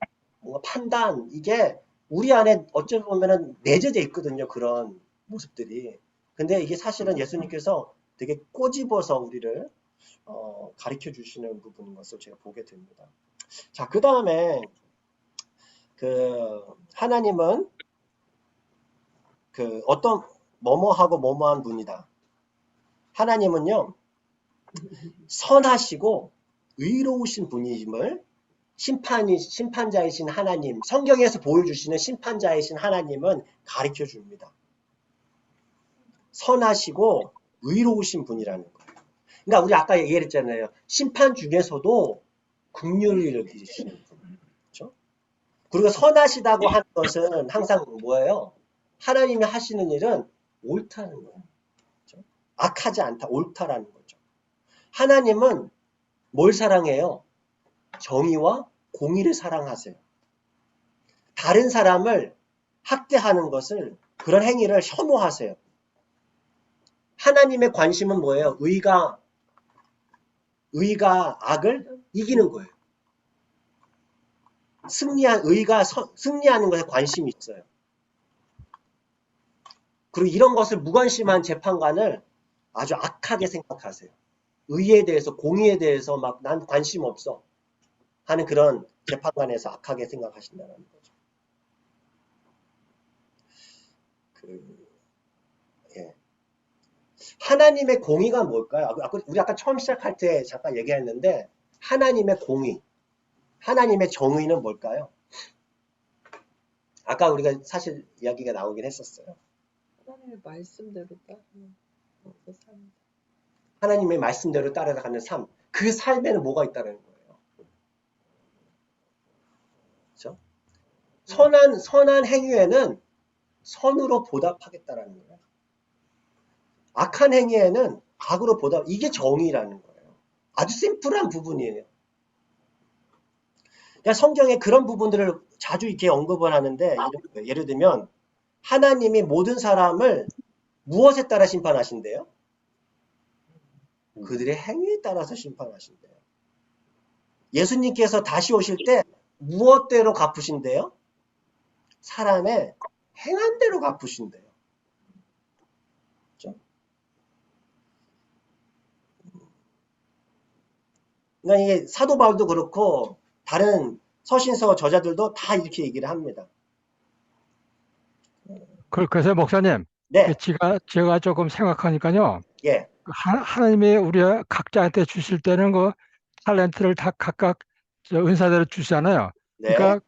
뭔가 판단, 이게 우리 안에 어쩌면 보면은 내재돼 있거든요. 그런 모습들이. 근데 이게 사실은 예수님께서 되게 꼬집어서 우리를 가르쳐 주시는 부분인 것을 제가 보게 됩니다. 자, 그 다음에 하나님은 어떤 뭐뭐하고 뭐뭐한 분이다. 하나님은요, 선하시고 의로우신 분임을 심판자이신 하나님, 성경에서 보여주시는 심판자이신 하나님은 가르쳐 줍니다. 선하시고 의로우신 분이라는 거예요. 그러니까 우리 아까 얘기했잖아요. 심판 중에서도 긍휼을 기르시는 분. 그렇죠? 그리고 선하시다고 하는 것은 항상 뭐예요? 하나님이 하시는 일은 옳다는 거예요. 그렇죠? 악하지 않다, 옳다라는 거죠. 하나님은 뭘 사랑해요? 정의와 공의를 사랑하세요. 다른 사람을 학대하는 것을, 그런 행위를 혐오하세요. 하나님의 관심은 뭐예요? 의가 악을 이기는 거예요. 승리하는 것에 관심이 있어요. 그리고 이런 것을 무관심한 재판관을 아주 악하게 생각하세요. 의에 대해서, 공의에 대해서 막 난 관심 없어 하는 그런 재판관에서 악하게 생각하신다는 거죠. 예. 하나님의 공의가 뭘까요? 우리 아까 처음 시작할 때 잠깐 얘기했는데, 하나님의 공의, 하나님의 정의는 뭘까요? 아까 우리가 사실 이야기가 나오긴 했었어요. 하나님의 말씀대로 따르는 삶. 하나님의 말씀대로 따라가는 삶. 그 삶에는 뭐가 있다는 거예요? 그렇죠? 선한 행위에는 선으로 보답하겠다라는 거예요. 악한 행위에는 악으로 보답. 이게 정의라는 거예요. 아주 심플한 부분이에요. 그러니까 성경에 그런 부분들을 자주 이렇게 언급을 하는데, 예를 들면 하나님이 모든 사람을 무엇에 따라 심판하신대요? 그들의 행위에 따라서 심판하신대요. 예수님께서 다시 오실 때 무엇대로 갚으신대요? 사람의 행한 대로 갚으신대요. 그렇죠? 그러니까 이게 사도 바울도 그렇고 다른 서신서 저자들도 다 이렇게 얘기를 합니다. 그래서 목사님, 네, 제가 조금 생각하니까요. 예, 하나님이 우리 각자한테 주실 때는 그 탤런트를 다 각각 은사대로 주시잖아요. 네, 그러니까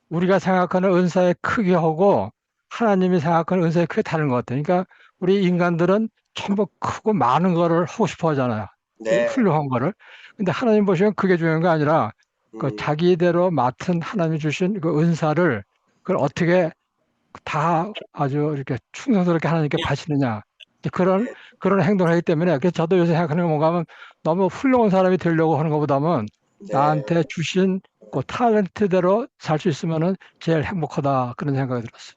우리가 생각하는 은사의 크기하고 하나님이 생각하는 은사의 크기 다른 것 같아요. 그러니까 우리 인간들은 전부 크고 많은 거를 하고 싶어 하잖아요. 네, 훌륭한 거를. 근데 하나님 보시면 그게 중요한 게 아니라 그 음, 자기대로 맡은 하나님이 주신 그 은사를 그걸 어떻게 다 아주 이렇게 충성스럽게 하나님께 바치느냐. 이제 그런 행동을 하기 때문에 그래서 저도 요새 생각하는 건 뭔가 하면 너무 훌륭한 사람이 되려고 하는 것보다는 네, 나한테 주신 그 탤런트대로 살 수 있으면은 제일 행복하다 그런 생각이 들었어요.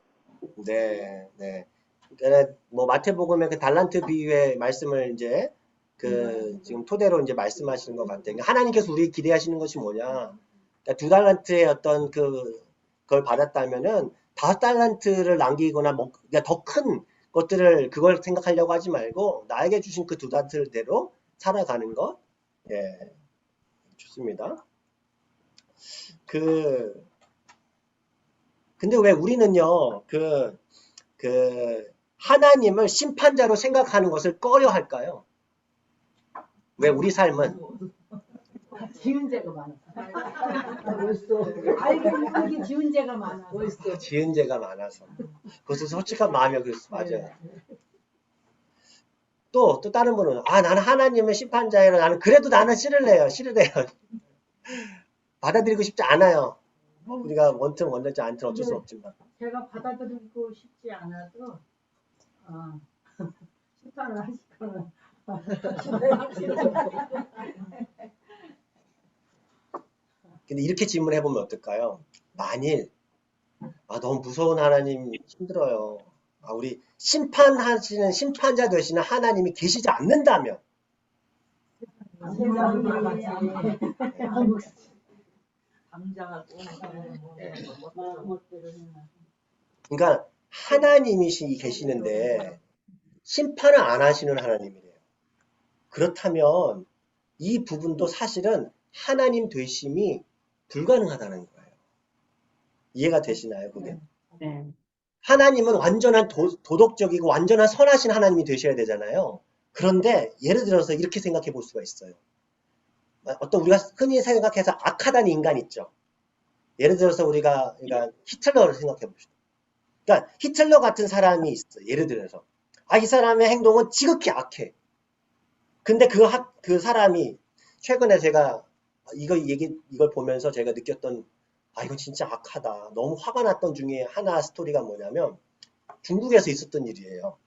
네, 네. 그러니까 뭐 마태복음의 그 달란트 비유의 말씀을 이제 지금 토대로 이제 말씀하시는 것 같아요. 그러니까 하나님께서 우리 기대하시는 것이 뭐냐? 그러니까 2달란트의 어떤 그걸 받았다면은 5달란트를 남기거나 뭐 그러니까 더 큰 것들을 그걸 생각하려고 하지 말고 나에게 주신 그 2달란트대로 살아가는 것. 예, 좋습니다. 근데 왜 우리는요, 하나님을 심판자로 생각하는 것을 꺼려 할까요? 왜 우리 삶은 지은 죄가 많아. 알고 있는 지은 죄가 많아. 지은 죄가 많아서. 그것은 솔직한 마음이요. 그래서 맞아요. 또 다른 분은, 나는 하나님의 심판자예요. 나는 싫으래요. 받아들이고 싶지 않아요. 우리가 원튼 원하지 않든 어쩔 수 없지만. 제가 받아들이고 싶지 않아도 심판을 하시거나 근데 이렇게 질문해보면 어떨까요? 만일, 너무 무서운 하나님 힘들어요. 우리 심판하시는 심판자 되시는 하나님이 계시지 않는다면, 그러니까 하나님이 계시는데 심판을 안 하시는 하나님이래요. 그렇다면 이 부분도 사실은 하나님 되심이 불가능하다는 거예요. 이해가 되시나요, 그게? 네. 하나님은 완전한 도덕적이고 완전한 선하신 하나님이 되셔야 되잖아요. 그런데 예를 들어서 이렇게 생각해 볼 수가 있어요. 어떤 우리가 흔히 생각해서 악하다는 인간 있죠. 예를 들어서 우리가 히틀러를 생각해 봅시다. 그러니까 히틀러 같은 사람이 있어요. 예를 들어서 이 사람의 행동은 지극히 악해. 근데 그 사람이 최근에 제가 이걸 보면서 제가 느꼈던 아, 이거 진짜 악하다. 너무 화가 났던 중에 하나 스토리가 뭐냐면 중국에서 있었던 일이에요.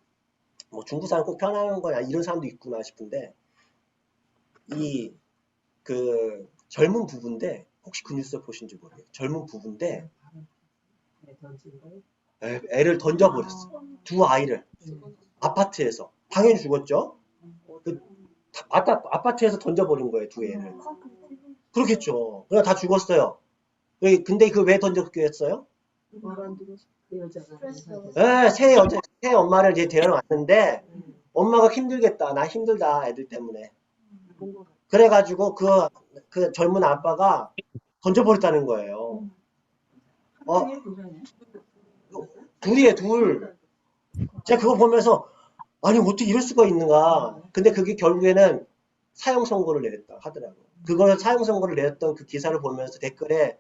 뭐 중국 사람 꼭 편안한 거야 이런 사람도 있구나 싶은데 이 그 젊은 부부인데 혹시 그 뉴스 보신지 모르겠어요. 젊은 부부인데 네, 던진 거예요. 애를 던져버렸어. 두 아이를 아파트에서 당연히 죽었죠. 그 아파트에서 던져버린 거예요, 두 애를. 그렇겠죠. 그냥 다 죽었어요. 근데 그 왜 던졌겠어요? 말안 들어서. 그 여자가 네, 새 엄마를 이제 데려왔는데 엄마가 힘들겠다. 나 힘들다. 애들 때문에. 뭔가 그래가지고 그 젊은 아빠가 던져버렸다는 거예요. 하나님 그러네. 둘이에요, 둘. 제가 그거 보면서 아니 어떻게 이럴 수가 있는가. 근데 그게 결국에는 사형 선고를 내렸다 하더라고요. 그걸 사형 선고를 내렸던 그 기사를 보면서 댓글에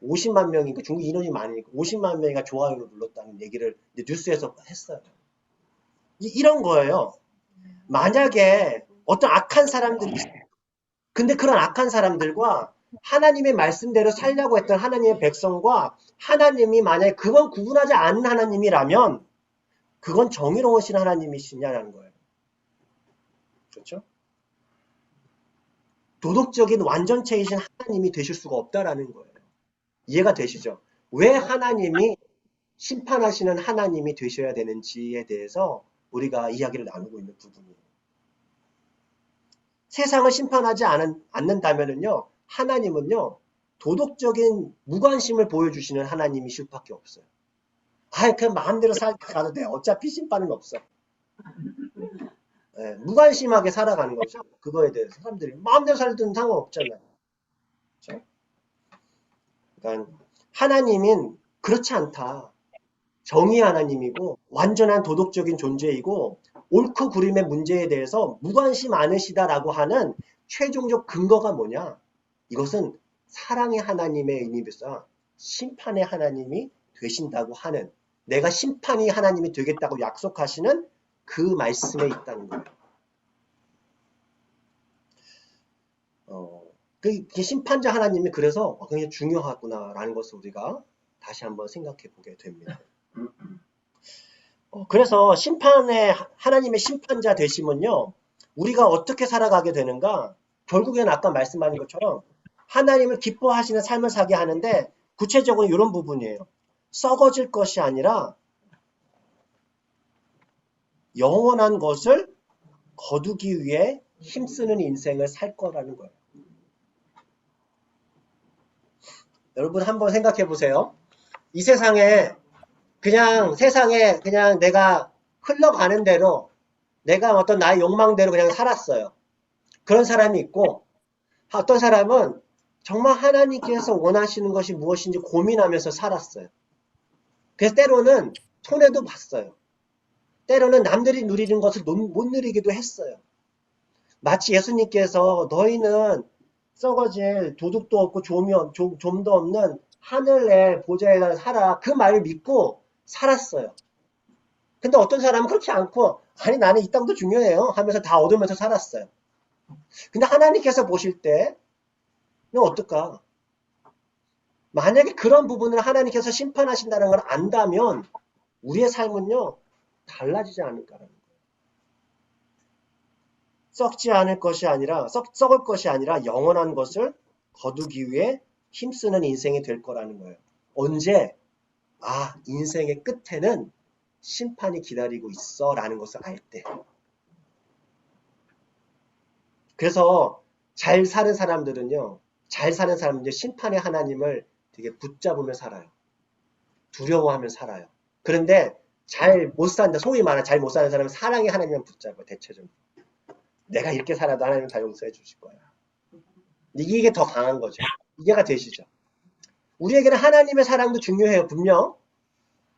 50만 명이, 중국 인원이 많으니까 50만 명이가 좋아요를 눌렀다는 얘기를 이제 뉴스에서 했어요. 이런 거예요. 만약에 어떤 악한 사람들이 근데 그런 악한 사람들과 하나님의 말씀대로 살려고 했던 하나님의 백성과 하나님이 만약에 그건 구분하지 않는 하나님이라면 그건 정의로우신 하나님이시냐라는 거예요. 그렇죠? 도덕적인 완전체이신 하나님이 되실 수가 없다라는 거예요. 이해가 되시죠? 왜 하나님이 심판하시는 하나님이 되셔야 되는지에 대해서 우리가 이야기를 나누고 있는 부분이에요. 세상을 심판하지 않는다면요, 하나님은요, 도덕적인 무관심을 보여주시는 하나님이실 수밖에 없어요. 그냥 마음대로 살아가도 돼. 어차피 심판은 없어. 네, 무관심하게 살아가는 거죠. 그거에 대해서 사람들이 마음대로 살든 상관없잖아요. 그렇죠? 그러니까 하나님은 그렇지 않다. 정의 하나님이고 완전한 도덕적인 존재이고 옳고 그름의 문제에 대해서 무관심 않으시다라고 하는 최종적 근거가 뭐냐? 이것은 사랑의 하나님의 의미에서 심판의 하나님이 되신다고 하는, 내가 심판이 하나님이 되겠다고 약속하시는 그 말씀에 있다는 거예요. 그 심판자 하나님이 그래서 굉장히 중요하구나라는 것을 우리가 다시 한번 생각해 보게 됩니다. 그래서 하나님의 심판자 되시면요, 우리가 어떻게 살아가게 되는가? 결국에는 아까 말씀하신 것처럼 하나님을 기뻐하시는 삶을 살게 하는데 구체적으로 이런 부분이에요. 썩어질 것이 아니라 영원한 것을 거두기 위해 힘쓰는 인생을 살 거라는 거예요. 여러분 한번 생각해 보세요. 이 세상에 그냥 내가 흘러가는 대로 내가 어떤 나의 욕망대로 그냥 살았어요. 그런 사람이 있고 어떤 사람은 정말 하나님께서 원하시는 것이 무엇인지 고민하면서 살았어요. 그래서 때로는 손해도 봤어요. 때로는 남들이 누리는 것을 못 누리기도 했어요. 마치 예수님께서 너희는 썩어질 도둑도 없고 좀도 없는 하늘의 보좌에다 살아. 그 말을 믿고 살았어요. 근데 어떤 사람은 그렇지 않고 아니 나는 이 땅도 중요해요 하면서 다 얻으면서 살았어요. 근데 하나님께서 보실 때 어떨까? 만약에 그런 부분을 하나님께서 심판하신다는 걸 안다면 우리의 삶은요 달라지지 않을까라는 거예요. 썩지 않을 것이 아니라 썩을 것이 아니라 영원한 것을 거두기 위해 힘쓰는 인생이 될 거라는 거예요. 언제? 인생의 끝에는 심판이 기다리고 있어 라는 것을 알 때. 그래서 잘 사는 사람들은요 심판의 하나님을 되게 붙잡으며 살아요. 두려워하며 살아요. 그런데 잘 못 산다, 소위 말하는 잘 못 사는 사람은 사랑의 하나님을 붙잡아요. 대체적으로 내가 이렇게 살아도 하나님은 다 용서해 주실 거야. 이게 더 강한 거죠. 이해가 되시죠? 우리에게는 하나님의 사랑도 중요해요, 분명.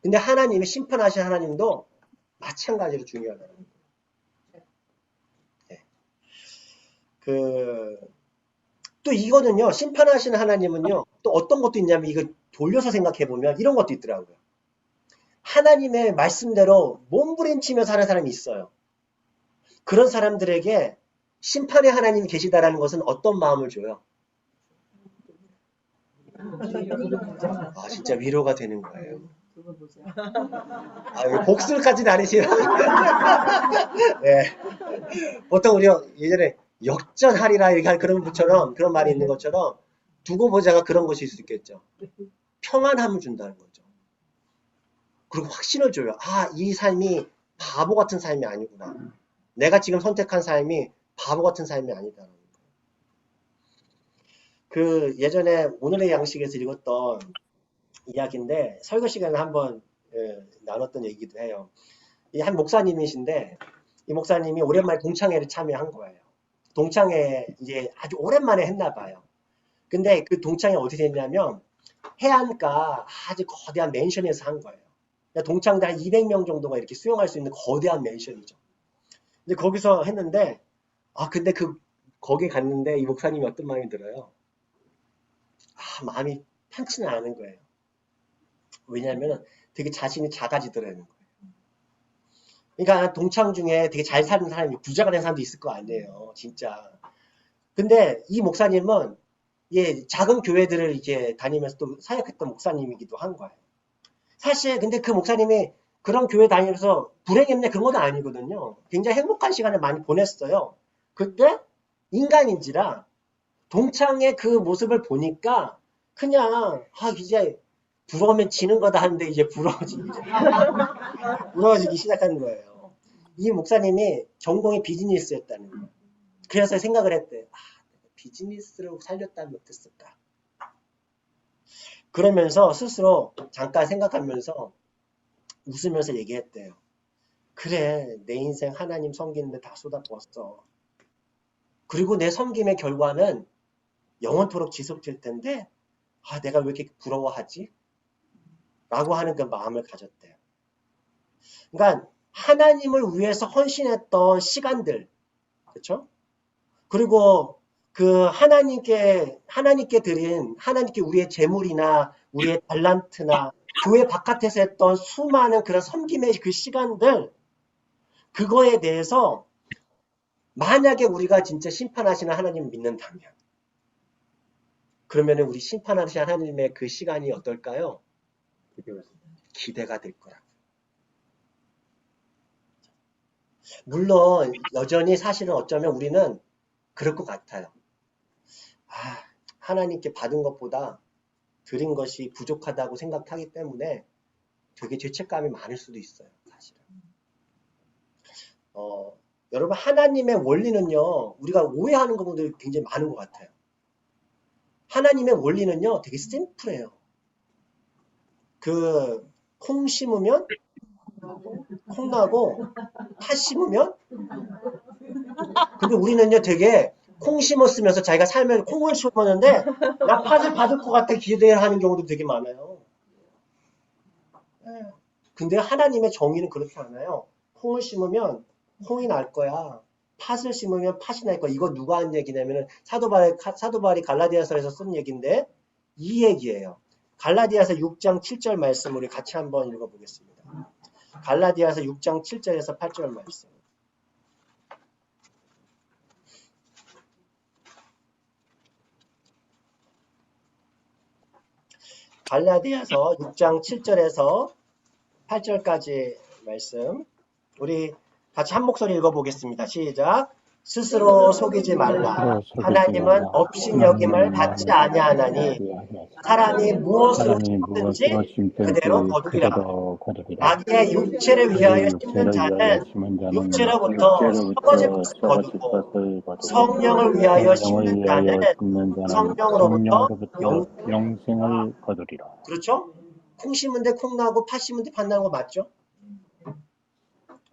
근데 하나님이 심판하신 하나님도 마찬가지로 중요하다는 거예요. 네. 또 이거는요, 심판하시는 하나님은요, 또 어떤 것도 있냐면 이거 돌려서 생각해 보면 이런 것도 있더라고요. 하나님의 말씀대로 몸부림치며 사는 사람이 있어요. 그런 사람들에게 심판의 하나님이 계시다라는 것은 어떤 마음을 줘요? 아, 진짜 위로가 되는 거예요. 그거 보자. 아, 복수까지는 아니시요. 네. 보통 우리 예전에 역전하리라 이렇게 할 그런 것처럼 그런 말이 있는 것처럼 두고 보자가 그런 것일 수 있겠죠. 평안함을 준다는 거죠. 그리고 확신을 줘요. 아, 이 삶이 바보 같은 삶이 아니구나. 내가 지금 선택한 삶이 바보 같은 삶이 아니다라는 거예요. 그 예전에 오늘의 양식에서 읽었던 이야기인데 설교 시간에 한번 나눴던 얘기도 해요. 이 한 목사님이신데 이 목사님이 오랜만에 동창회를 참여한 거예요. 동창회 이제 아주 오랜만에 했나 봐요. 근데 그 동창회 어디서 했냐면 해안가 아주 거대한 맨션에서 한 거예요. 동창들 한 200명 정도가 이렇게 수용할 수 있는 거대한 맨션이죠. 근데 거기서 했는데 근데 거기 갔는데 이 목사님이 어떤 마음이 들어요? 마음이 편치는 않은 거예요. 왜냐하면 되게 자신이 작아지더라는 거예요. 그러니까 동창 중에 되게 잘 사는 사람이 부자가 된 사람도 있을 거 아니에요. 진짜. 근데 이 목사님은 작은 교회들을 이제 다니면서 또 사역했던 목사님이기도 한 거예요. 사실 근데 그 목사님이 그런 교회 다니면서 불행했네 그런 건 아니거든요. 굉장히 행복한 시간을 많이 보냈어요. 그때 인간인지라 동창의 그 모습을 보니까 그냥 이제 부러우면 지는 거다 하는데 이제 부러워지기 시작한 거예요. 이 목사님이 전공이 비즈니스였다는 거예요. 그래서 생각을 했대. 비즈니스를 살렸다면 어땠을까? 그러면서 스스로 잠깐 생각하면서 웃으면서 얘기했대요. 그래, 내 인생 하나님 섬기는데 다 쏟아부었어. 그리고 내 섬김의 결과는 영원토록 지속될 텐데 내가 왜 이렇게 부러워하지? 라고 하는 그 마음을 가졌대요. 그러니까 하나님을 위해서 헌신했던 시간들, 그렇죠? 그리고 그 하나님께 드린 하나님께 우리의 재물이나 우리의 달란트나 교회 바깥에서 했던 수많은 그런 섬김의 그 시간들, 그거에 대해서 만약에 우리가 진짜 심판하시는 하나님을 믿는다면 그러면 우리 심판하시는 하나님의 그 시간이 어떨까요? 기대가 될 거라고. 물론 여전히 사실은 어쩌면 우리는 그럴 것 같아요. 하나님께 받은 것보다 드린 것이 부족하다고 생각하기 때문에 되게 죄책감이 많을 수도 있어요. 사실은. 여러분 하나님의 원리는요. 우리가 오해하는 것들이 굉장히 많은 것 같아요. 하나님의 원리는요. 되게 심플해요. 콩 심으면 콩 나고 팥 심으면 근데 우리는요 되게 콩 심었으면서 자기가 살면서 콩을 심었는데 나 팥을 받을 것 같아 기대하는 경우도 되게 많아요. 근데 하나님의 정의는 그렇지 않아요. 콩을 심으면 콩이 날 거야. 팥을 심으면 팥이 날 거야. 이거 누가 한 얘기냐면은 사도 바울이 갈라디아서에서 쓴 얘기인데 이 얘기예요. 갈라디아서 6장 7절 말씀 우리 같이 한번 읽어보겠습니다. 갈라디아서 6장 7절에서 8절 말씀. 갈라디아서 6장 7절에서 8절까지 말씀. 우리 같이 한 목소리 읽어보겠습니다. 시작. 스스로 속이지 말라. 하나님은 업신여김을 받지 아니하나니 사람이 무엇으로 심든지 그대로 거두리라. 자기의 육체를 위하여 심는 자는 육체로부터 썩어질 것을 거두고 성령을 위하여 심는 자는 성령으로부터 영생을 거두리라. 그렇죠? 콩 심은데 콩 나고 팥 심은데 팥 나는 거 맞죠?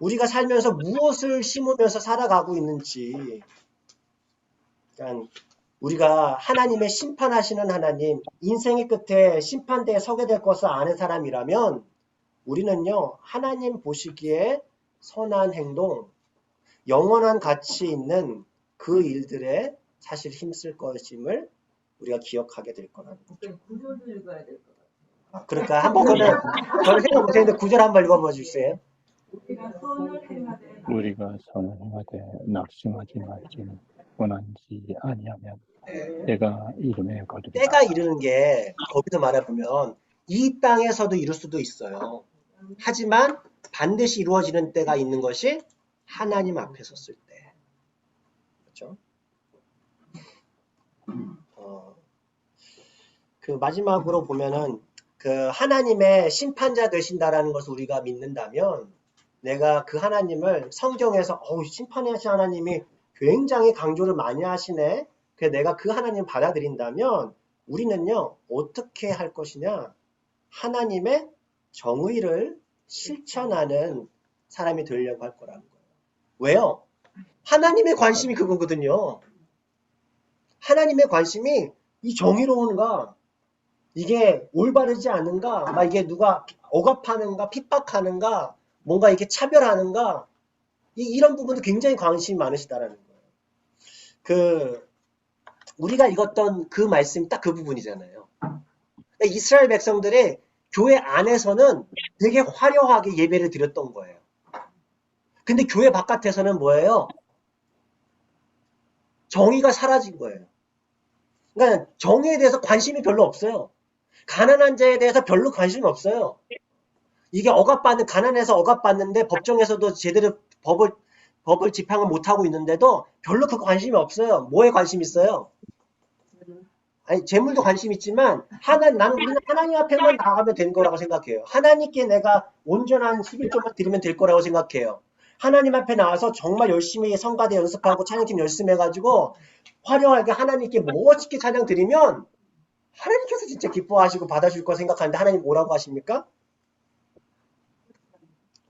우리가 살면서 무엇을 심으면서 살아가고 있는지, 그러니까 우리가 하나님의 심판하시는 하나님, 인생의 끝에 심판대에 서게 될 것을 아는 사람이라면 우리는요, 하나님 보시기에 선한 행동, 영원한 가치 있는 그 일들에 사실 힘쓸 것임을 우리가 기억하게 될 거라는 거죠. 구절도 읽어야 될 것 같아요. 그러니까 한번 저는 생각 못했는데 구절 한번 읽어봐 주세요. 우리가 선을 행하되 낙심하지 말지니 원한지 아니하면 때가 이름에 거두리라. 때가 이르는 게 거기서 말해보면 이 땅에서도 이룰 수도 있어요. 하지만 반드시 이루어지는 때가 있는 것이 하나님 앞에 섰을 때. 그렇죠? 그 마지막으로 보면은 그 하나님의 심판자 되신다라는 것을 우리가 믿는다면 내가 그 하나님을 성경에서 심판하신 하나님이 굉장히 강조를 많이 하시네. 그래서 내가 그 하나님 받아들인다면 우리는요 어떻게 할 것이냐? 하나님의 정의를 실천하는 사람이 되려고 할 거라는 거예요. 왜요? 하나님의 관심이 그거거든요. 하나님의 관심이 이 정의로운가? 이게 올바르지 않은가? 막 이게 누가 억압하는가? 핍박하는가? 뭔가 이렇게 차별하는가? 이런 부분도 굉장히 관심이 많으시다라는 거예요. 우리가 읽었던 그 말씀이 딱 그 부분이잖아요. 그러니까 이스라엘 백성들의 교회 안에서는 되게 화려하게 예배를 드렸던 거예요. 근데 교회 바깥에서는 뭐예요? 정의가 사라진 거예요. 그러니까 정의에 대해서 관심이 별로 없어요. 가난한 자에 대해서 별로 관심이 없어요. 이게 가난해서 억압받는데 법정에서도 제대로 법을 집행을 못하고 있는데도 별로 그 관심이 없어요. 뭐에 관심 있어요? 아니, 재물도 관심 있지만, 우리는 하나님 앞에만 나아가면 되는 거라고 생각해요. 하나님께 내가 온전한 11조만 드리면 될 거라고 생각해요. 하나님 앞에 나와서 정말 열심히 성가대 연습하고 찬양팀 열심히 해가지고, 화려하게 하나님께 멋있게 찬양 드리면, 하나님께서 진짜 기뻐하시고 받아줄 거 생각하는데, 하나님 뭐라고 하십니까?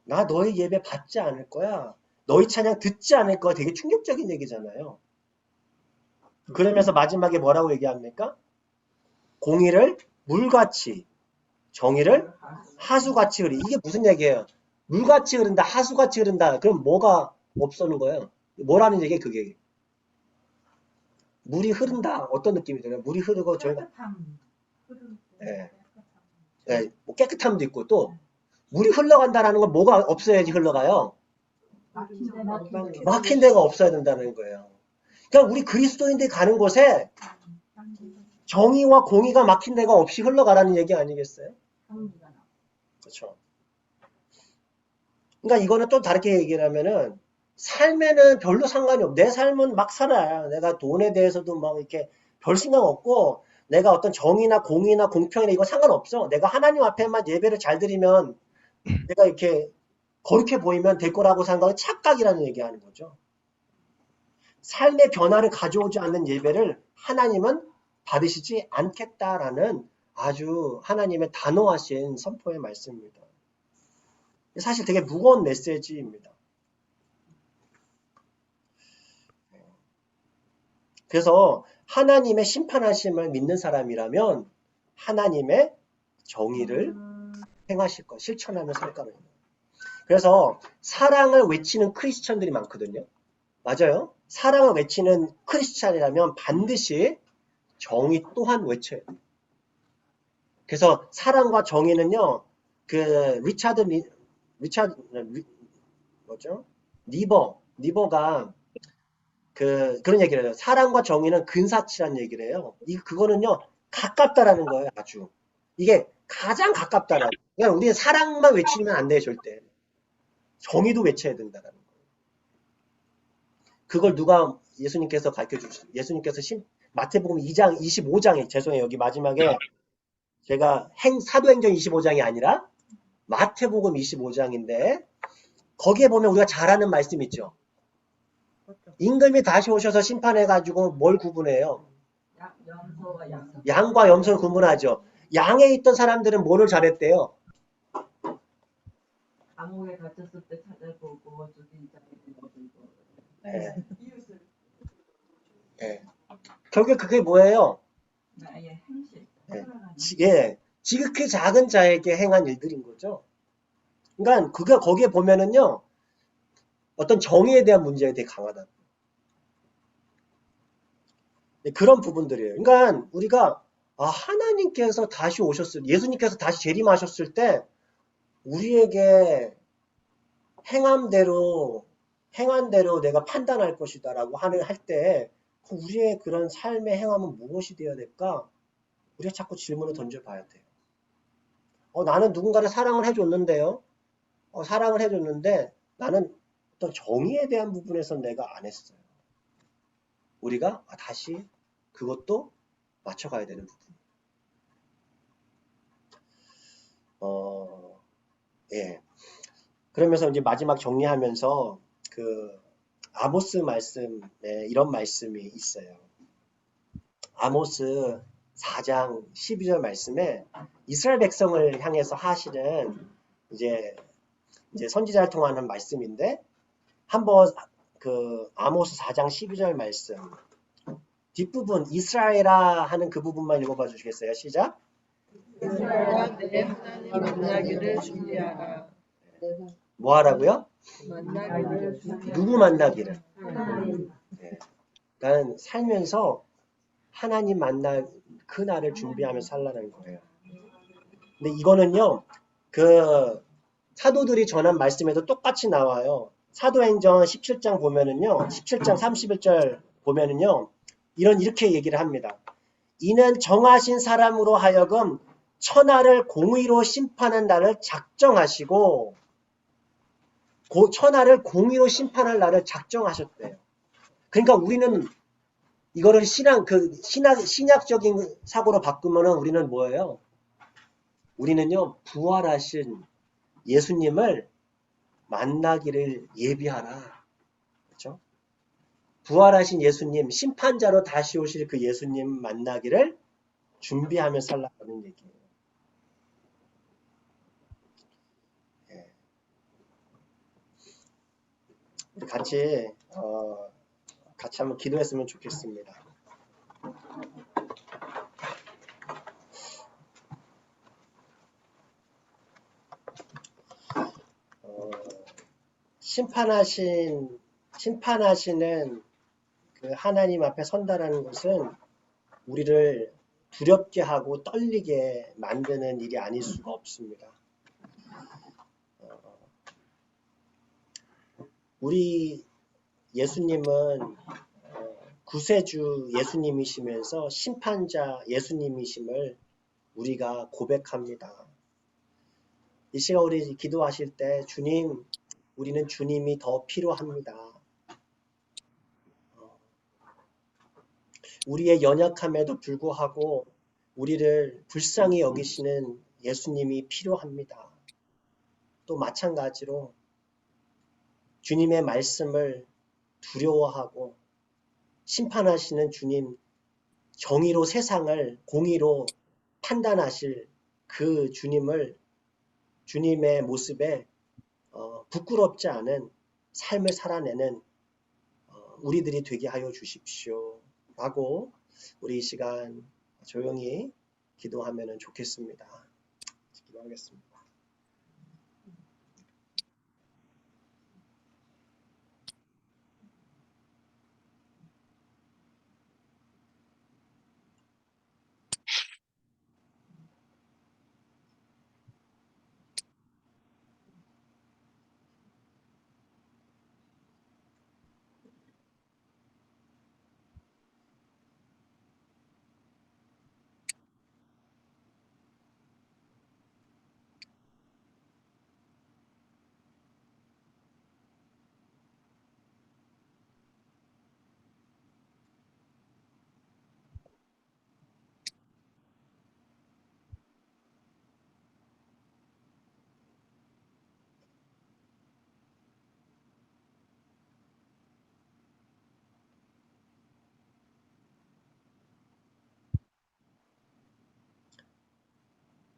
나 너희 예배 받지 않을 거야. 너희 찬양 듣지 않을 거야. 되게 충격적인 얘기잖아요. 그러면서 마지막에 뭐라고 얘기합니까? 공의를 물같이, 정의를 하수같이 흐리. 이게 무슨 얘기예요? 물같이 흐른다, 하수같이 흐른다. 그럼 뭐가 없어는 거예요? 뭐라는 얘기예요, 그게? 물이 흐른다. 어떤 느낌이 들어요? 물이 흐르고 저희가 뭐 깨끗함도 있고 또 물이 흘러간다라는 건 뭐가 없어야지 흘러가요? 막힌 데가 없어야 된다는 거예요. 그러니까 우리 그리스도인들이 가는 곳에 정의와 공의가 막힌 데가 없이 흘러가라는 얘기 아니겠어요? 그렇죠. 그러니까 이거는 또 다르게 얘기를 하면은 삶에는 별로 상관이 없고 내 삶은 막 살아요. 내가 돈에 대해서도 막 이렇게 별 생각 없고 내가 어떤 정의나 공의나 공평이나 이거 상관없어. 내가 하나님 앞에만 예배를 잘 드리면 내가 이렇게 거룩해 보이면 될 거라고 생각하는 착각이라는 얘기하는 거죠. 삶의 변화를 가져오지 않는 예배를 하나님은 받으시지 않겠다라는 아주 하나님의 단호하신 선포의 말씀입니다. 사실 되게 무거운 메시지입니다. 그래서 하나님의 심판하심을 믿는 사람이라면 하나님의 정의를 행하실 것, 실천하며 살 거예요. 그래서 사랑을 외치는 크리스천들이 많거든요. 맞아요. 사랑을 외치는 크리스찬이라면 반드시 정의 또한 외쳐야 돼요. 그래서 사랑과 정의는요, 리버가 그런 얘기를 해요. 사랑과 정의는 근사치라는 얘기를 해요. 그거는요, 가깝다라는 거예요, 아주. 이게 가장 가깝다라는 거예요. 그러니까 우리는 사랑만 외치면 안 돼요, 절대. 정의도 외쳐야 된다라는 거예요. 그걸 누가 예수님께서 가르쳐 주시죠. 예수님께서 마태복음 2장 25장에 죄송해요. 여기 마지막에 제가 사도행전 25장이 아니라 마태복음 25장인데 거기에 보면 우리가 잘 아는 말씀 있죠. 임금이 다시 오셔서 심판해가지고 뭘 구분해요? 양과 염소를 구분하죠. 양에 있던 사람들은 뭐를 잘했대요? 감옥에 갇혔을 때 찾아보고 결국에 그게 뭐예요? 나의 행실. 지극히 작은 자에게 행한 일들인 거죠. 그러니까 거기에 보면은요, 어떤 정의에 대한 문제가 되게 강하다. 그런 부분들이에요. 그러니까 우리가 하나님께서 다시 예수님께서 다시 재림하셨을 때 우리에게 행한 대로 내가 판단할 것이다라고 할 때 우리의 그런 삶의 행함은 무엇이 되어야 될까? 우리가 자꾸 질문을 던져봐야 돼요. 나는 누군가를 사랑을 해줬는데요. 사랑을 해줬는데 나는 어떤 정의에 대한 부분에서 내가 안 했어요. 우리가 다시 그것도 맞춰가야 되는 부분. 예. 그러면서 이제 마지막 정리하면서 그 아모스 말씀에 이런 말씀이 있어요. 아모스 4장 12절 말씀에 이스라엘 백성을 향해서 하시는 이제 선지자를 통하는 말씀인데 한번 그 아모스 4장 12절 말씀 뒷부분 이스라엘아 하는 그 부분만 읽어봐 주시겠어요? 시작. 이스라엘아 내 하나님 만나기를 준비하라. 뭐 하라고요? 만나기를 준비하라. 누구 만나기를? 하나님. 나는 살면서 하나님 만날 그 날을 준비하며 살라는 거예요. 근데 이거는요, 그 사도들이 전한 말씀에도 똑같이 나와요. 사도행전 17장 보면은요, 17장 31절 보면은요, 이렇게 얘기를 합니다. 이는 정하신 사람으로 하여금 천하를 공의로 심판한 날을 작정하시고, 천하를 공의로 심판할 날을 작정하셨대요. 그러니까 우리는 이거를 신약적인 사고로 바꾸면은 우리는 뭐예요? 우리는요, 부활하신 예수님을 만나기를 예비하라. 그렇죠? 부활하신 예수님, 심판자로 다시 오실 그 예수님 만나기를 준비하며 살라는 얘기예요. 예. 우리 같이 한번 기도했으면 좋겠습니다. 심판하시는 그 하나님 앞에 선다라는 것은 우리를 두렵게 하고 떨리게 만드는 일이 아닐 수가 없습니다. 우리 예수님은 구세주 예수님이시면서 심판자 예수님이심을 우리가 고백합니다. 이 시간 우리 기도하실 때 주님, 우리는 주님이 더 필요합니다. 우리의 연약함에도 불구하고 우리를 불쌍히 여기시는 예수님이 필요합니다. 또 마찬가지로 주님의 말씀을 두려워하고 심판하시는 주님, 정의로 세상을 공의로 판단하실 그 주님의 모습에 부끄럽지 않은 삶을 살아내는 우리들이 되게 하여 주십시오. 라고 우리 이 시간 조용히 기도하면 좋겠습니다. 기도하겠습니다.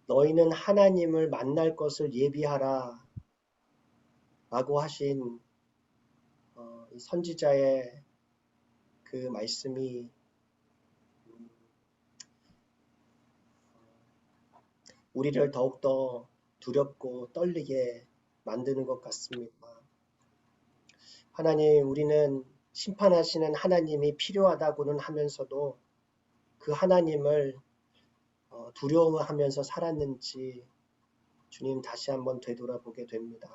너희는 하나님을 만날 것을 예비하라 라고 하신 이 선지자의 그 말씀이 우리를 더욱더 두렵고 떨리게 만드는 것 같습니다. 하나님, 우리는 심판하시는 하나님이 필요하다고는 하면서도 그 하나님을 두려워하면서 살았는지 주님 다시 한번 되돌아보게 됩니다.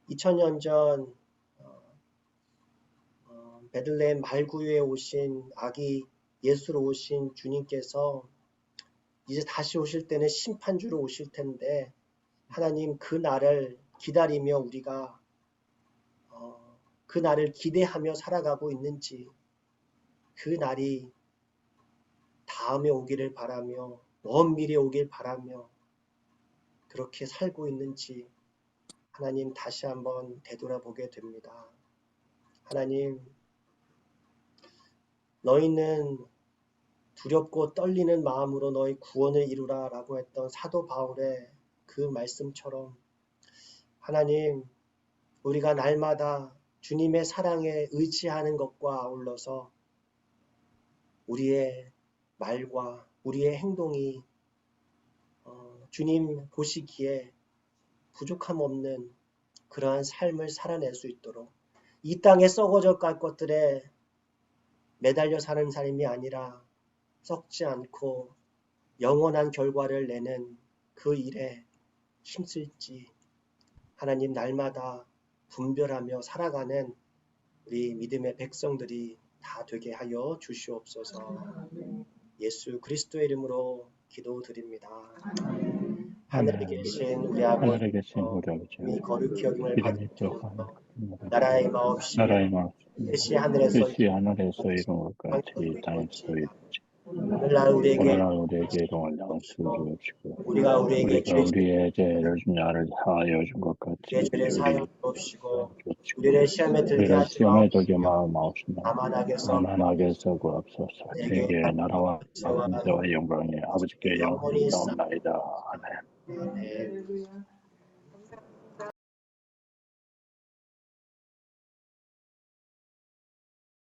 2000년 전 베들레헴 말구유에 오신 아기 예수로 오신 주님께서 이제 다시 오실 때는 심판주로 오실 텐데 하나님 그 날을 기다리며 우리가 그 날을 기대하며 살아가고 있는지, 그 날이 다음에 오기를 바라며 먼 미래에 오길 바라며 그렇게 살고 있는지 하나님 다시 한번 되돌아보게 됩니다. 하나님, 너희는 두렵고 떨리는 마음으로 너희 구원을 이루라 라고 했던 사도 바울의 그 말씀처럼 하나님, 우리가 날마다 주님의 사랑에 의지하는 것과 아울러서 우리의 말과 우리의 행동이 주님 보시기에 부족함 없는 그러한 삶을 살아낼 수 있도록 이 땅에 썩어져 갈 것들에 매달려 사는 삶이 아니라 썩지 않고 영원한 결과를 내는 그 일에 힘쓸지 하나님 날마다 분별하며 살아가는 우리 믿음의 백성들이 다 되게 하여 주시옵소서. 예수 그리스도의 이름으로 기도드립니다. 하늘에 계신 우리 하늘에 계신 아버지여, 우리 아버지여, 이름이 거룩히 여김을 이름이 받으소서. 거룩하게 나라의 마옵시며 나라의 마음 뜻이 하늘에서 뜻이 하늘에서 이룬 것 같이 땅에서도 이루어지고 오늘날 우리에게 오늘날 우리에게 이룬 양식을 주옵시고 우리가 우리에게 우리가 우리의 죄를 야를 사하여 준 것 같이 우리의 죄를 사하여 우리 주옵시고 주옵시고 우리를 시험에 들게 우리를 하지 시험에 들게 마옵시며 마옵시며 다만 악에서 다만 악에서 구하옵소서. 내게 내게 나라와 권세와 권세와 영광이 아버지께 영원히 영원히 있사옵나이다. 아멘. 아멘. 할렐루야.